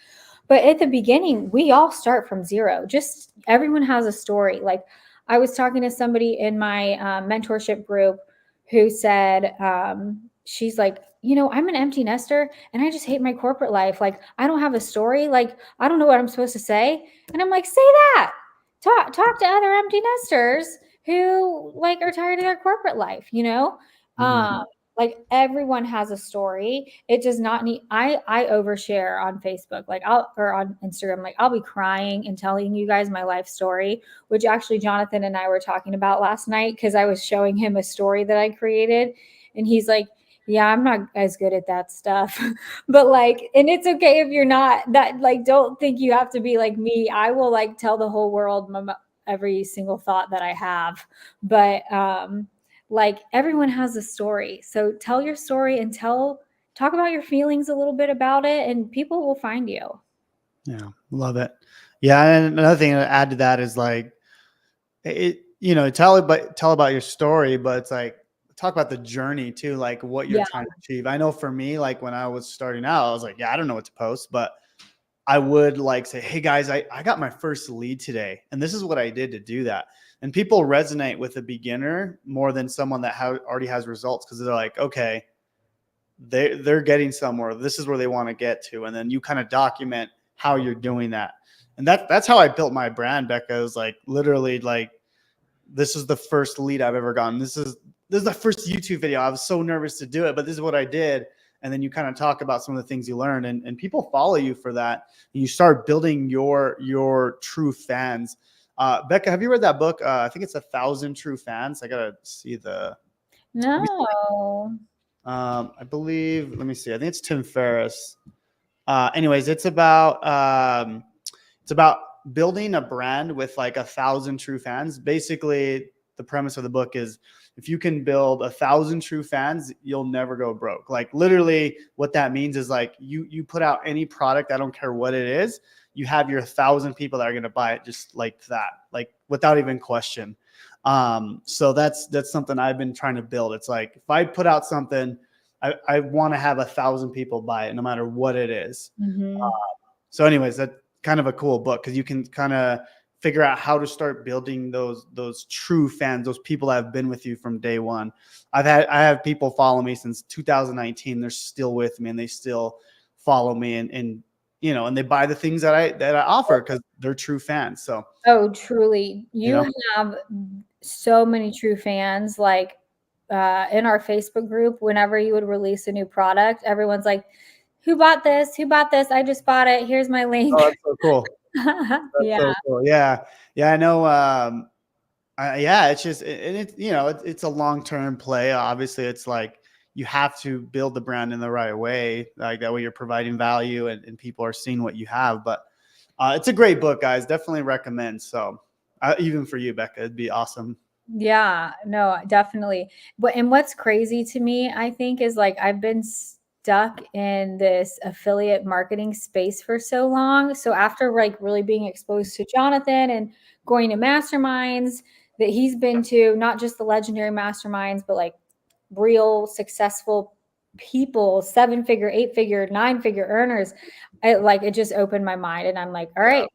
But at the beginning, we all start from zero. Just everyone has a story. Like I was talking to somebody in my mentorship group who said, she's like, I'm an empty nester and I just hate my corporate life. Like, I don't have a story. Like, I don't know what I'm supposed to say. And I'm like, say that. Talk to other empty nesters who like are tired of their corporate life, like everyone has a story. It does not need, I overshare on Facebook, or on Instagram, like I'll be crying and telling you guys my life story, which actually Jonathan and I were talking about last night because I was showing him a story that I created and he's like, yeah, I'm not as good at that stuff. But like, and it's okay if you're not that, like, don't think you have to be like me. I will like tell the whole world every single thought that I have. But like everyone has a story. So tell your story and talk about your feelings a little bit about it and people will find you. Yeah. Love it. Yeah. And another thing to add to that is like, tell about your story, but it's like, talk about the journey too, like what you're trying to achieve. I know for me, like when I was starting out, I was like, yeah, I don't know what to post, but I would like say, hey guys, I got my first lead today. And this is what I did to do that. And people resonate with a beginner more than someone that already has results. Cause they're like, okay, they're getting somewhere. This is where they want to get to. And then you kind of document how you're doing that. And that's how I built my brand, Becca. It was like literally like, this is the first lead I've ever gotten. This is the first YouTube video. I was so nervous to do it, but this is what I did. And then you kind of talk about some of the things you learned and people follow you for that. And you start building your true fans. Becca, have you read that book? I think it's 1,000 True Fans. I got to see No. I believe, let me see. I think it's Tim Ferriss. Anyways, it's about building a brand with like 1,000 true fans. Basically, the premise of the book is if you can build 1,000 true fans, you'll never go broke. Like literally what that means is like you put out any product, I don't care what it is, you have your 1,000 people that are going to buy it just like that, like without even question. So that's something I've been trying to build. It's like, if I put out something, I want to have 1,000 people buy it no matter what it is. Mm-hmm. So anyways, that's kind of a cool book because you can kind of figure out how to start building those true fans, those people that have been with you from day one. I have people follow me since 2019. They're still with me and they still follow me and you know, and they buy the things that I offer because they're true fans. So Truly, you have so many true fans. Like in our Facebook group, whenever you would release a new product, everyone's like, who bought this? Who bought this? I just bought it. Here's my link. Oh, that's so cool. That's so cool. Yeah. I know. It's just, and it's, you know, it's a long-term play. Obviously it's like, you have to build the brand in the right way. Like that way you're providing value and people are seeing what you have. But it's a great book, guys. Definitely recommend. So even for you, Becca, it'd be awesome. Yeah, no, definitely. And what's crazy to me, I think, is like I've been stuck in this affiliate marketing space for so long. So after like really being exposed to Jonathan and going to masterminds that he's been to, not just the legendary masterminds, but like real successful people, 7-figure, 8-figure, 9-figure earners, it just opened my mind. And I'm like, all right.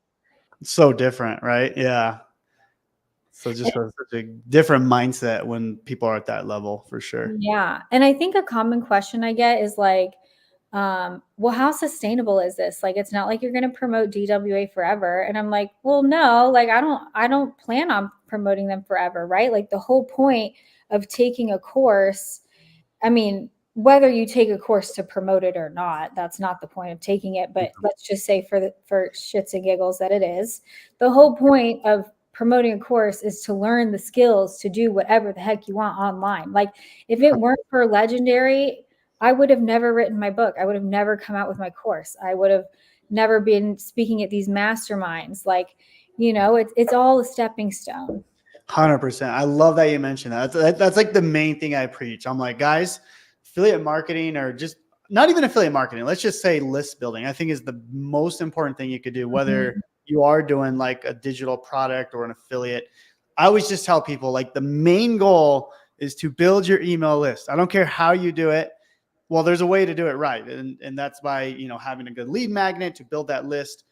It's so different, right? Yeah. So just such a different mindset when people are at that level, for sure. Yeah. And I think a common question I get is like, well, how sustainable is this? Like, it's not like you're going to promote DWA forever. And I'm like, well, no, like, I don't plan on promoting them forever. Right. Like the whole point of taking a course, I mean, whether you take a course to promote it or not, that's not the point of taking it. But let's just say for shits and giggles that it is. The whole point of promoting a course is to learn the skills to do whatever the heck you want online. Like if it weren't for Legendary, I would have never written my book. I would have never come out with my course. I would have never been speaking at these masterminds. Like, you know, it's all a stepping stone. 100%. I love that you mentioned that. That's like the main thing I preach. I'm like, guys, affiliate marketing, or just not even affiliate marketing, let's just say list building, I think is the most important thing you could do, whether you are doing like a digital product or an affiliate. I always just tell people like the main goal is to build your email list. I don't care how you do it. Well, there's a way to do it right. And that's by, you know, having a good lead magnet to build that list.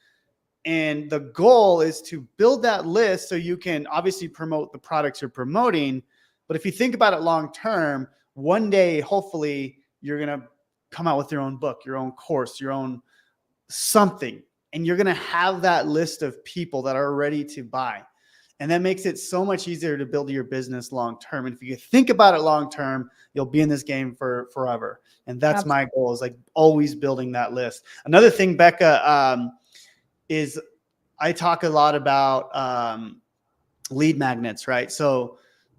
And the goal is to build that list so you can obviously promote the products you're promoting. But if you think about it long term, one day, hopefully, you're going to come out with your own book, your own course, your own something. And you're going to have that list of people that are ready to buy. And that makes it so much easier to build your business long term. And if you think about it long term, you'll be in this game for forever. And that's my goal, is like always building that list. Another thing, Becca, is I talk a lot about lead magnets, right? So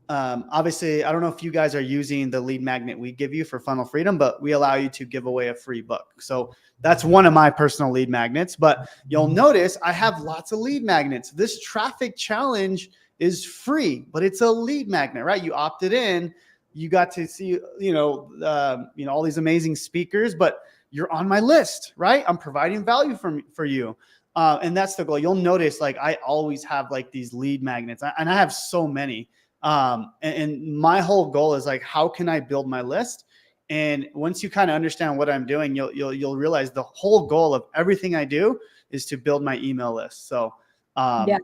obviously, I don't know if you guys are using the lead magnet we give you for Funnel Freedom, but we allow you to give away a free book. So that's one of my personal lead magnets. But you'll notice I have lots of lead magnets. This traffic challenge is free, but it's a lead magnet, right? You opted in, you got to see, all these amazing speakers, but you're on my list, right? I'm providing value for you. And that's the goal. You'll notice like I always have like these lead magnets, and I have so many. And my whole goal is like, how can I build my list? And once you kind of understand what I'm doing, you'll realize the whole goal of everything I do is to build my email list. So, and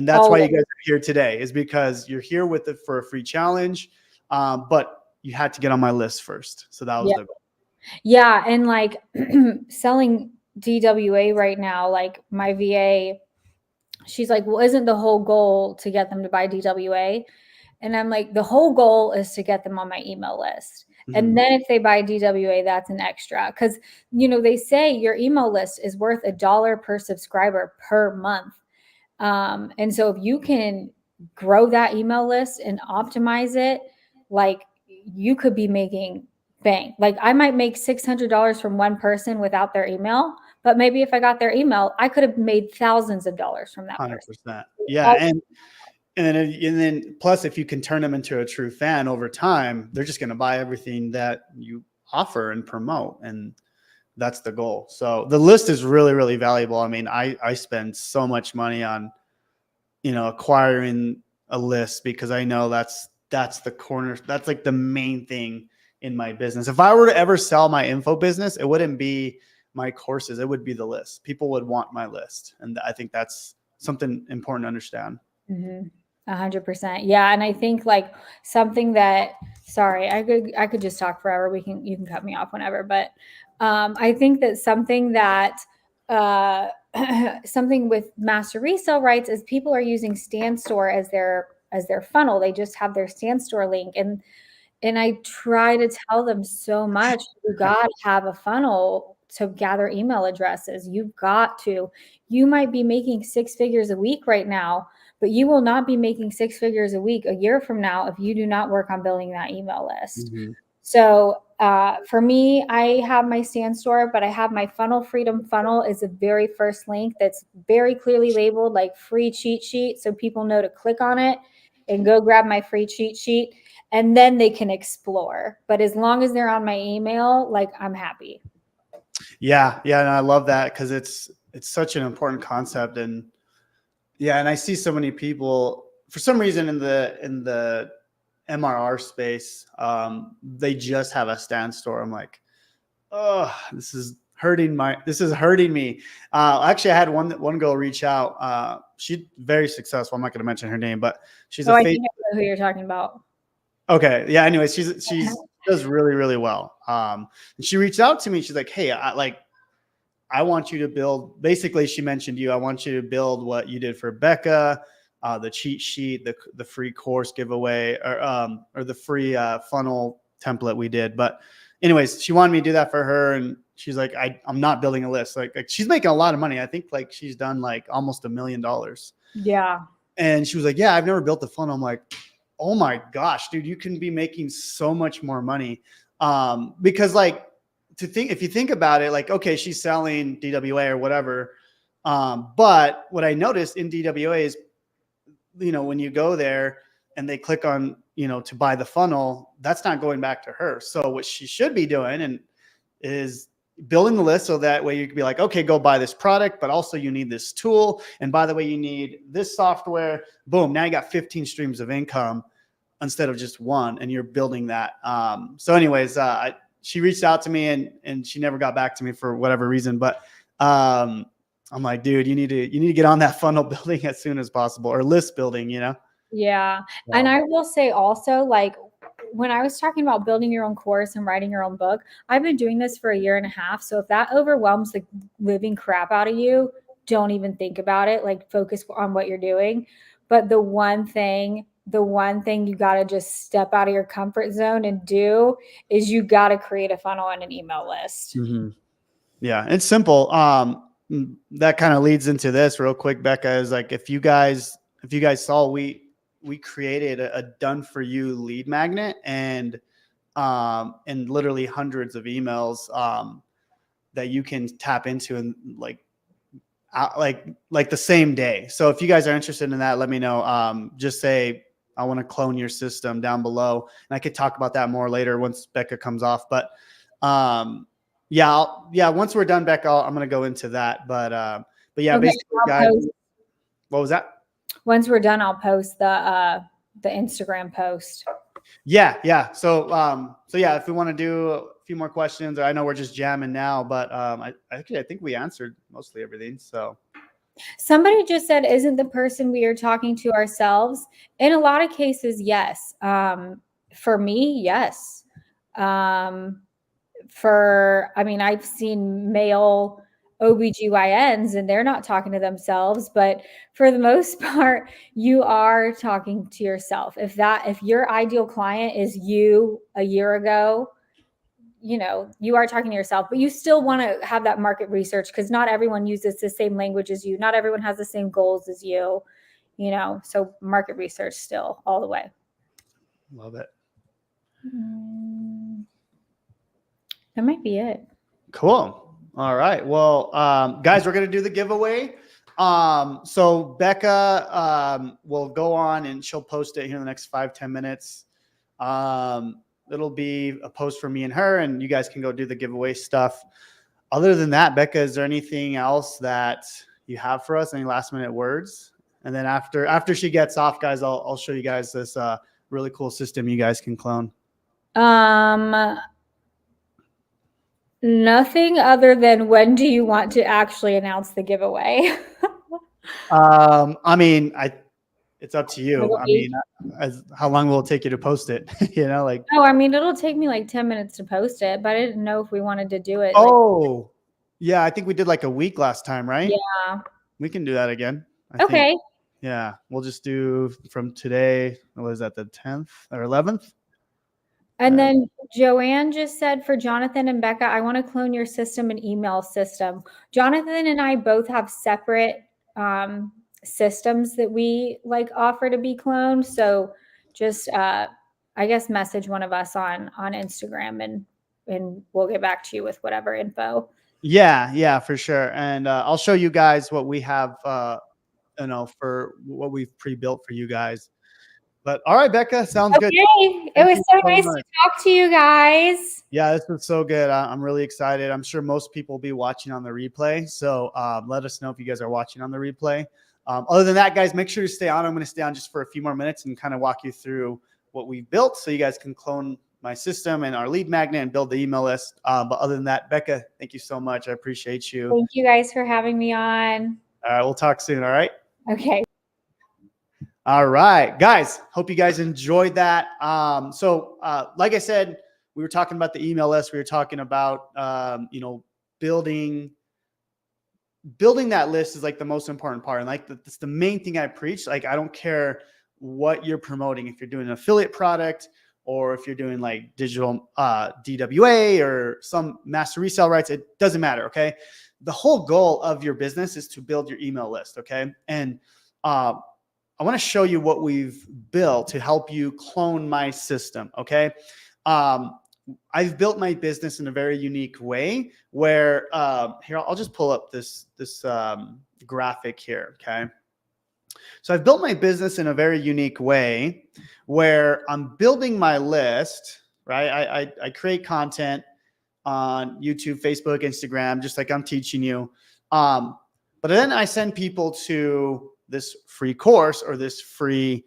that's why you guys are here today, is because you're here with it for a free challenge. But you had to get on my list first. So that was the goal. Yeah. And like selling DWA right now, like my VA, she's like, well, isn't the whole goal to get them to buy DWA? And I'm like, the whole goal is to get them on my email list. And then if they buy DWA, that's an extra. Because, they say your email list is worth $1 per subscriber per month. And so if you can grow that email list and optimize it, like you could be making bank. Like I might make $600 from one person without their email, but maybe if I got their email, I could have made thousands of dollars from that 100%. person. Yeah. And then plus, if you can turn them into a true fan over time, they're just going to buy everything that you offer and promote. And that's the goal. So the list is really, really valuable. I mean, I spend so much money on, acquiring a list because I know that's the corner. That's like the main thing in my business. If I were to ever sell my info business, it wouldn't be my courses. It would be the list. People would want my list. And I think that's something important to understand. 100%. Yeah. And I think like something that, sorry, I could just talk forever. You can cut me off whenever, but, I think that something that, something with master resale rights is people are using Stand Store as their funnel. They just have their Stand Store link. And I try to tell them so much, you got to have a funnel to gather email addresses. You've got to. You might be making 6 figures a week right now, but you will not be making 6 figures a week a year from now if you do not work on building that email list. Mm-hmm. So for me, I have my Stand Store, but I have my Funnel Freedom funnel is the very first link that's very clearly labeled like free cheat sheet. So people know to click on it and go grab my free cheat sheet, and then they can explore. But as long as they're on my email, like I'm happy. Yeah. Yeah. And I love that because it's such an important concept. And yeah, and I see so many people for some reason in the MRR space, they just have a Stand Store. I'm like, oh, this is hurting me. Actually, I had one girl reach out. She's very successful. I'm not going to mention her name, but she's I think I know who you're talking about. Okay. Yeah. Anyways, she's does really, really well. And she reached out to me. She's like, hey, I want you to build, basically she mentioned you. I want you to build what you did for Becca, the cheat sheet, the free course giveaway, or the free funnel template we did. But anyways, she wanted me to do that for her. And she's like, I'm not building a list. Like she's making a lot of money. I think like she's done like almost $1 million. Yeah. And she was like, yeah, I've never built a funnel. I'm like, oh my gosh, dude, you can be making so much more money. Because like if you think about it, like, okay, she's selling DWA or whatever. But what I noticed in DWA is, when you go there and they click on, to buy the funnel, that's not going back to her. So what she should be doing is building the list so that way you can be like, okay, go buy this product, but also you need this tool. And by the way, you need this software. Boom. Now you got 15 streams of income instead of just one, and you're building that. So anyways, she reached out to me and she never got back to me for whatever reason, but I'm like, dude, you need to get on that funnel building as soon as possible, or list building, Yeah. And I will say also, like, when I was talking about building your own course and writing your own book, I've been doing this for 1.5 years. So if that overwhelms the living crap out of you, don't even think about it. Like, focus on what you're doing. But the one thing you got to just step out of your comfort zone and do is you got to create a funnel and an email list. Mm-hmm. Yeah, it's simple. That kind of leads into this real quick, Becca, is like, if you guys saw, we created a done for you lead magnet and literally hundreds of emails that you can tap into and like the same day. So if you guys are interested in that, let me know. Just say, I want to clone your system down below, and I could talk about that more later once Becca comes off. But once we're done, Becca, I'm going to go into that. But yeah, okay, basically, guys, what was that? Once we're done, I'll post the Instagram post. Yeah. So yeah, if we want to do a few more questions, or I know we're just jamming now, but I think we answered mostly everything. So somebody just said, isn't the person we are talking to ourselves? In a lot of cases, yes. For me, yes. I've seen male OBGYNs and they're not talking to themselves, but for the most part, you are talking to yourself. If your ideal client is you a year ago, you are talking to yourself, but you still want to have that market research because not everyone uses the same language as you. Not everyone has the same goals as you, so market research still all the way. Love it. That might be it. Cool. All right. Well, guys, we're going to do the giveaway. So Becca will go on and she'll post it here in the next 5-10 minutes. It'll be a post for me and her, and you guys can go do the giveaway stuff. Other than that, Becca, is there anything else that you have for us? Any last minute words? And then after she gets off, guys, I'll show you guys this really cool system you guys can clone. Nothing other than, when do you want to actually announce the giveaway? I mean, it's up to you. I mean, how long will it take you to post it? Like. Oh, I mean, it'll take me like 10 minutes to post it, but I didn't know if we wanted to do it. Oh, yeah. I think we did like a week last time, right? Yeah. We can do that again. Okay. Yeah. We'll just do from today. What is that, the 10th or 11th? And then Joanne just said, for Jonathan and Becca, I want to clone your system and email system. Jonathan and I both have separate systems that we like offer to be cloned. So just, I guess, message one of us on Instagram and we'll get back to you with whatever info. Yeah, for sure. And I'll show you guys what we have, for what we've pre-built for you guys. But all right, Becca, sounds good. It was so nice to talk to you guys. Yeah, this was so good. I'm really excited. I'm sure most people will be watching on the replay. So let us know if you guys are watching on the replay. Other than that, guys, make sure to stay on. I'm going to stay on just for a few more minutes and kind of walk you through what we've built so you guys can clone my system and our lead magnet and build the email list. But other than that, Becca, thank you so much. I appreciate you. Thank you guys for having me on. All right, we'll talk soon. All right. Okay. All right, guys, hope you guys enjoyed that. Like I said, we were talking about the email list. We were talking about, building that list is like the most important part. And like, that's the main thing I preach. Like, I don't care what you're promoting. If you're doing an affiliate product or if you're doing like digital DWA or some master resale rights, it doesn't matter. Okay. The whole goal of your business is to build your email list. Okay. And, I want to show you what we've built to help you clone my system. Okay. I've built my business in a very unique way where, here, I'll just pull up this graphic here. Okay. So I've built my business in a very unique way where I'm building my list, right? I create content on YouTube, Facebook, Instagram, just like I'm teaching you. But then I send people to this free course or this free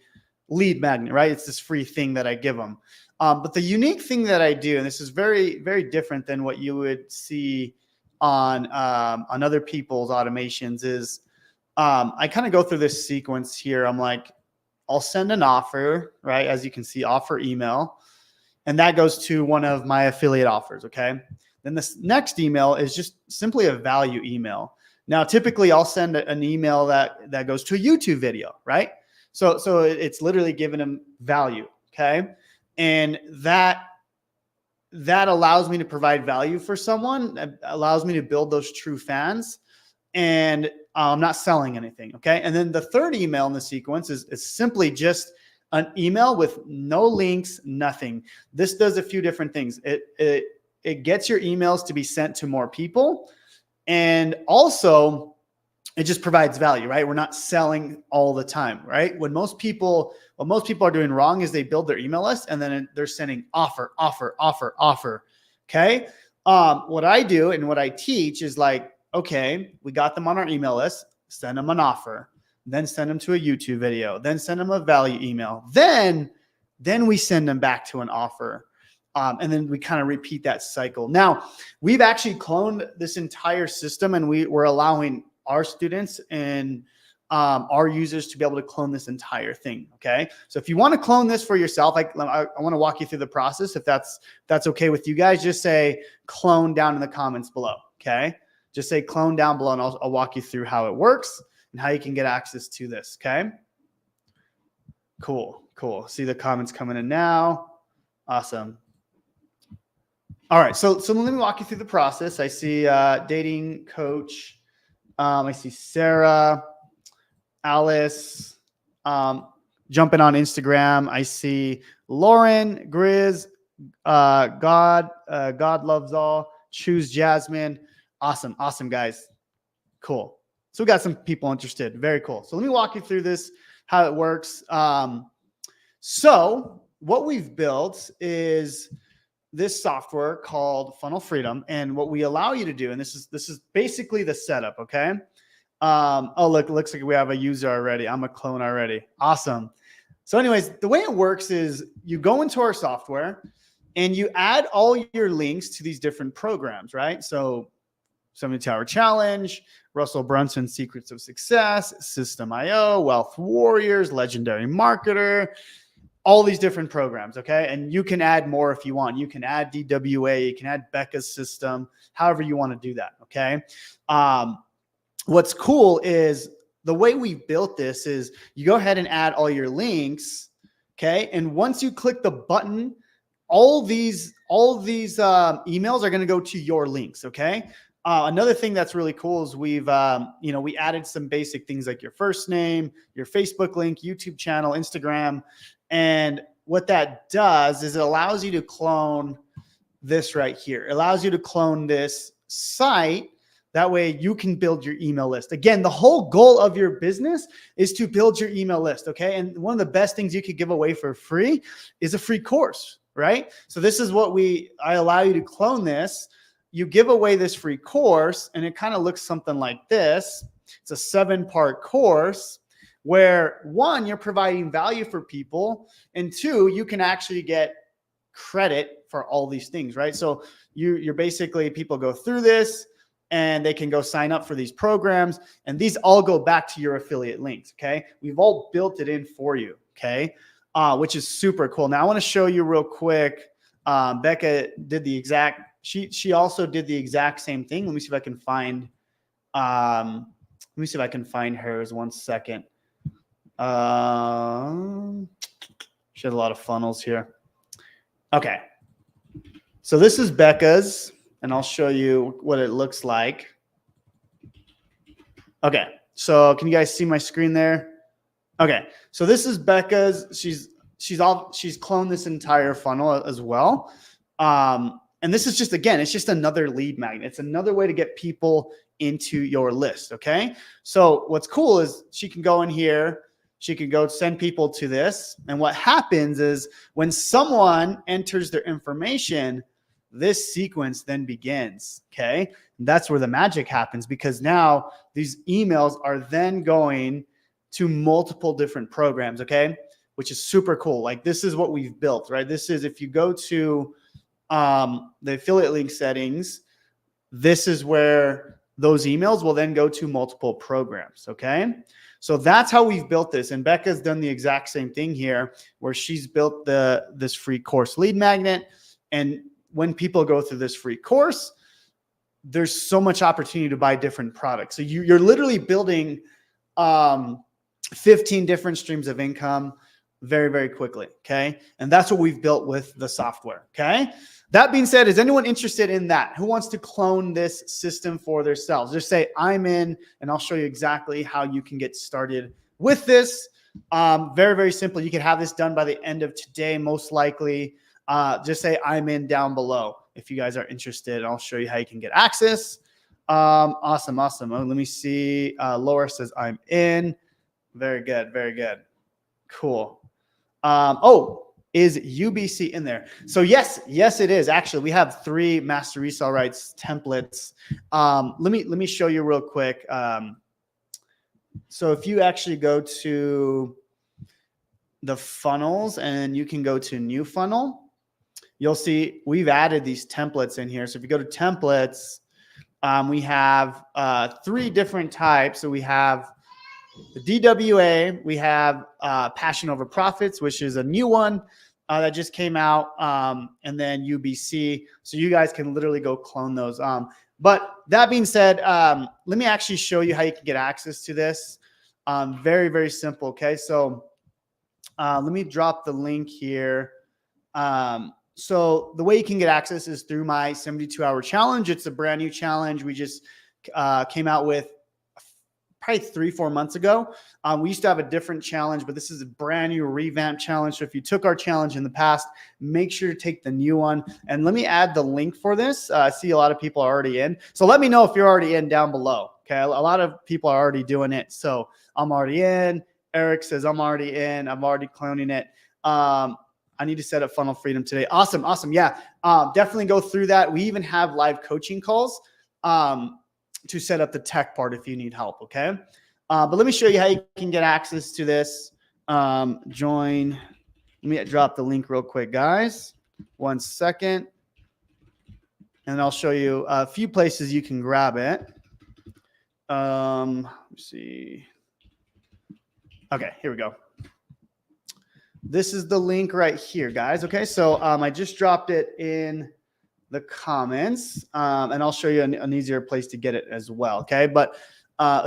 lead magnet, right? It's this free thing that I give them. But the unique thing that I do, and this is very, very different than what you would see on other people's automations, is I kind of go through this sequence here. I'm like, I'll send an offer, right? As you can see, offer email, and that goes to one of my affiliate offers. Okay. Then this next email is just simply a value email. Now, typically I'll send an email that goes to a YouTube video, right? So it's literally giving them value. Okay. And that allows me to provide value for someone. That allows me to build those true fans, and I'm not selling anything. Okay. And then the third email in the sequence is simply just an email with no links, nothing. This does a few different things. It gets your emails to be sent to more people. And also, it just provides value, right? We're not selling all the time, right? What most people are doing wrong is they build their email list and then they're sending offer. Okay. What I do and what I teach is like, okay, we got them on our email list, send them an offer, then send them to a YouTube video, then send them a value email. Then we send them back to an offer. And then we kind of repeat that cycle. Now, we've actually cloned this entire system, and we're allowing our students and our users to be able to clone this entire thing. Okay. So if you want to clone this for yourself, I want to walk you through the process. If that's okay with you guys, just say clone down in the comments below. Okay. Just say clone down below, and I'll walk you through how it works and how you can get access to this. Okay. Cool. See the comments coming in now. Awesome. All right, so let me walk you through the process. I see dating coach. I see Sarah, Alice, jumping on Instagram. I see Lauren, Grizz, God loves all. Choose Jasmine. Awesome, guys. Cool. So we got some people interested. Very cool. So let me walk you through this, how it works. So what we've built is this software called Funnel Freedom. And what we allow you to do, and this is basically the setup, okay? Oh, look, it looks like we have a user already. I'm a clone already. Awesome. So anyways, the way it works is you go into our software and you add all your links to these different programs, right? So 72-Hour Challenge, Russell Brunson's Secrets of Success, System.io, Wealth Warriors, Legendary Marketer, all these different programs, okay? And you can add more if you want. You can add DWA, you can add Becca's system, however you want to do that, okay? What's cool is the way we built this is you go ahead and add all your links, okay? And once you click the button, all these emails are going to go to your links, okay? Another thing that's really cool is we've, we added some basic things like your first name, your Facebook link, YouTube channel, Instagram. And what that does is it allows you to clone this right here. It allows you to clone this site. That way you can build your email list. Again, the whole goal of your business is to build your email list, okay? And one of the best things you could give away for free is a free course, right? So this is what I allow you to clone this. You give away this free course and it kind of looks something like this. It's a 7-part course where 1, you're providing value for people, and 2, you can actually get credit for all these things, right? So you're basically, people go through this and they can go sign up for these programs, and these all go back to your affiliate links, okay? We've all built it in for you, okay? Which is super cool. Now I want to show you real quick. Becca did the exact, she also did the exact same thing. Let me see if I can find, hers 1 second. She had a lot of funnels here. Okay. So this is Becca's, and I'll show you what it looks like. Okay. So can you guys see my screen there? Okay. So this is Becca's. She's cloned this entire funnel as well. And this is just, again, it's just another lead magnet. It's another way to get people into your list. Okay. So what's cool is she can go in here, she can go send people to this. And what happens is when someone enters their information, this sequence then begins. Okay. And that's where the magic happens, because now these emails are then going to multiple different programs. Okay. Which is super cool. Like, this is what we've built, right? This is, if you go to the affiliate link settings, this is where those emails will then go to multiple programs. Okay. So that's how we've built this. And Becca's done the exact same thing here, where she's built this free course lead magnet. And when people go through this free course, there's so much opportunity to buy different products. So you're literally building 15 different streams of income very, very quickly. Okay. And that's what we've built with the software. Okay. That being said, is anyone interested in that? Who wants to clone this system for themselves? Just say, I'm in, and I'll show you exactly how you can get started with this. Very, very simple. You can have this done by the end of today, most likely. Just say, I'm in down below if you guys are interested, and I'll show you how you can get access. Awesome. Awesome. Oh, let me see. Laura says, I'm in. Very good. Very good. Cool. Is UBC in there? So yes, it is. Actually, we have 3 master resale rights templates. Let me show you real quick. So if you actually go to the funnels and you can go to new funnel, you'll see we've added these templates in here. So if you go to templates, we have 3 different types. So we have the DWA, we have Passion Over Profits, which is a new one that just came out, and then UBC. So you guys can literally go clone those. But that being said, let me actually show you how you can get access to this. Very, very simple. Okay, so let me drop the link here. So the way you can get access is through my 72-hour challenge. It's a brand new challenge we just came out with probably 3-4 months ago. We used to have a different challenge, but this is a brand new revamped challenge. So if you took our challenge in the past, make sure to take the new one. And let me add the link for this. I see a lot of people are already in. So let me know if you're already in down below. Okay. A lot of people are already doing it. So I'm already in. Eric says I'm already in. I'm already cloning it. I need to set up funnel freedom today. Awesome. Awesome. Yeah. Definitely go through that. We even have live coaching calls to set up the tech part if you need help. Okay. But let me show you how you can get access to this. Join. Let me drop the link real quick, guys. 1 second. And I'll show you a few places you can grab it. Let's see. Okay, here we go. This is the link right here, guys. Okay, so I just dropped it in the comments, and I'll show you an easier place to get it as well. Okay, but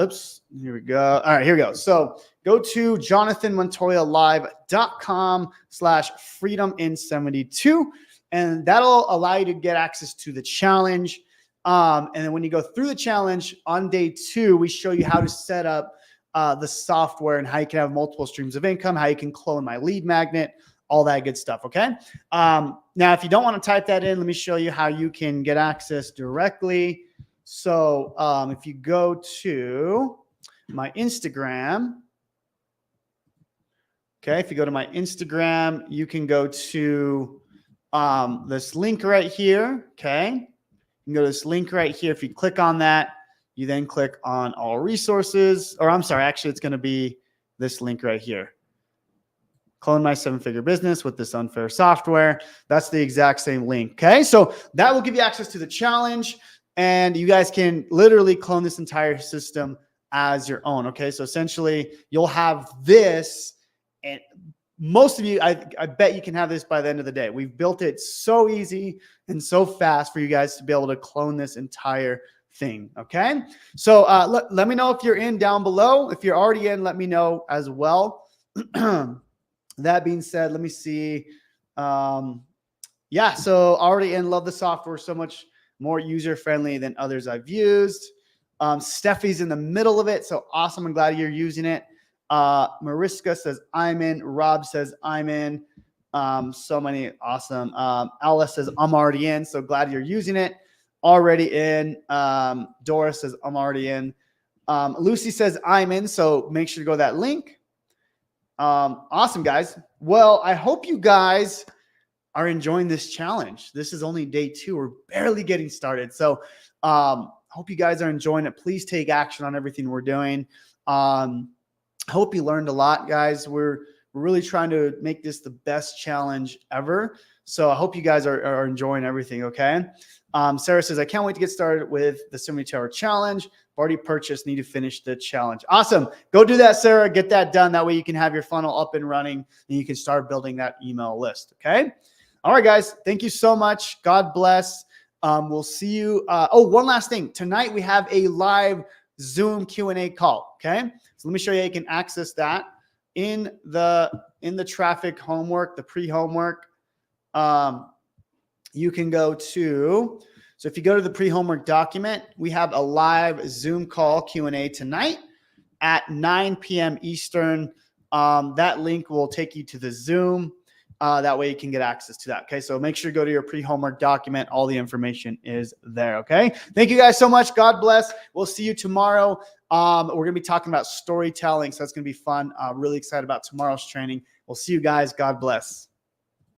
oops, here we go. All right, here we go. So go to jonathanmontoyalive.com/freedomin72, and that'll allow you to get access to the challenge. And then when you go through the challenge on day 2, we show you how to set up the software and how you can have multiple streams of income, how you can clone my lead magnet, all that good stuff. Okay. Now, if you don't want to type that in, let me show you how you can get access directly. So if you go to my Instagram, okay, if you go to my Instagram, you can go to this link right here. Okay. You can go to this link right here. If you click on that, you then click on all resources, or I'm sorry, actually it's going to be this link right here. Clone my 7-figure business with this unfair software. That's the exact same link. Okay. So that will give you access to the challenge, and you guys can literally clone this entire system as your own. Okay. So essentially you'll have this, and most of you, I bet you can have this by the end of the day. We've built it so easy and so fast for you guys to be able to clone this entire thing. Okay. So let me know if you're in down below. If you're already in, let me know as well. That being said, let me see. Yeah. So already in, love the software. So much more user-friendly than others I've used. Steffi's in the middle of it. So awesome. I'm glad you're using it. Mariska says I'm in. Rob says I'm in. So many. Awesome. Alice says I'm already in. So glad you're using it. Already in. Doris says I'm already in. Lucy says I'm in. So make sure to go to that link. Awesome, guys. Well, I hope you guys are enjoying this challenge. This is only day 2. We're barely getting started. So hope you guys are enjoying it. Please take action on everything we're doing. I hope you learned a lot, guys. We're really trying to make this the best challenge ever. So I hope you guys are enjoying everything. Okay. Sarah says, I can't wait to get started with the 72-hour challenge. I've already purchased, need to finish the challenge. Awesome. Go do that, Sarah. Get that done. That way you can have your funnel up and running, and you can start building that email list. Okay. All right, guys. Thank you so much. God bless. We'll see you. One last thing. Tonight we have a live Zoom Q&A call. Okay. So let me show you how you can access that in the traffic homework, the pre-homework. You can go to, so if you go to the pre-homework document, we have a live Zoom call Q&A tonight at 9 p.m. Eastern. That link will take you to the Zoom. That way you can get access to that. Okay. So make sure to go to your pre-homework document. All the information is there. Okay. Thank you guys so much. God bless. We'll see you tomorrow. We're going to be talking about storytelling. So that's going to be fun. Really excited about tomorrow's training. We'll see you guys. God bless.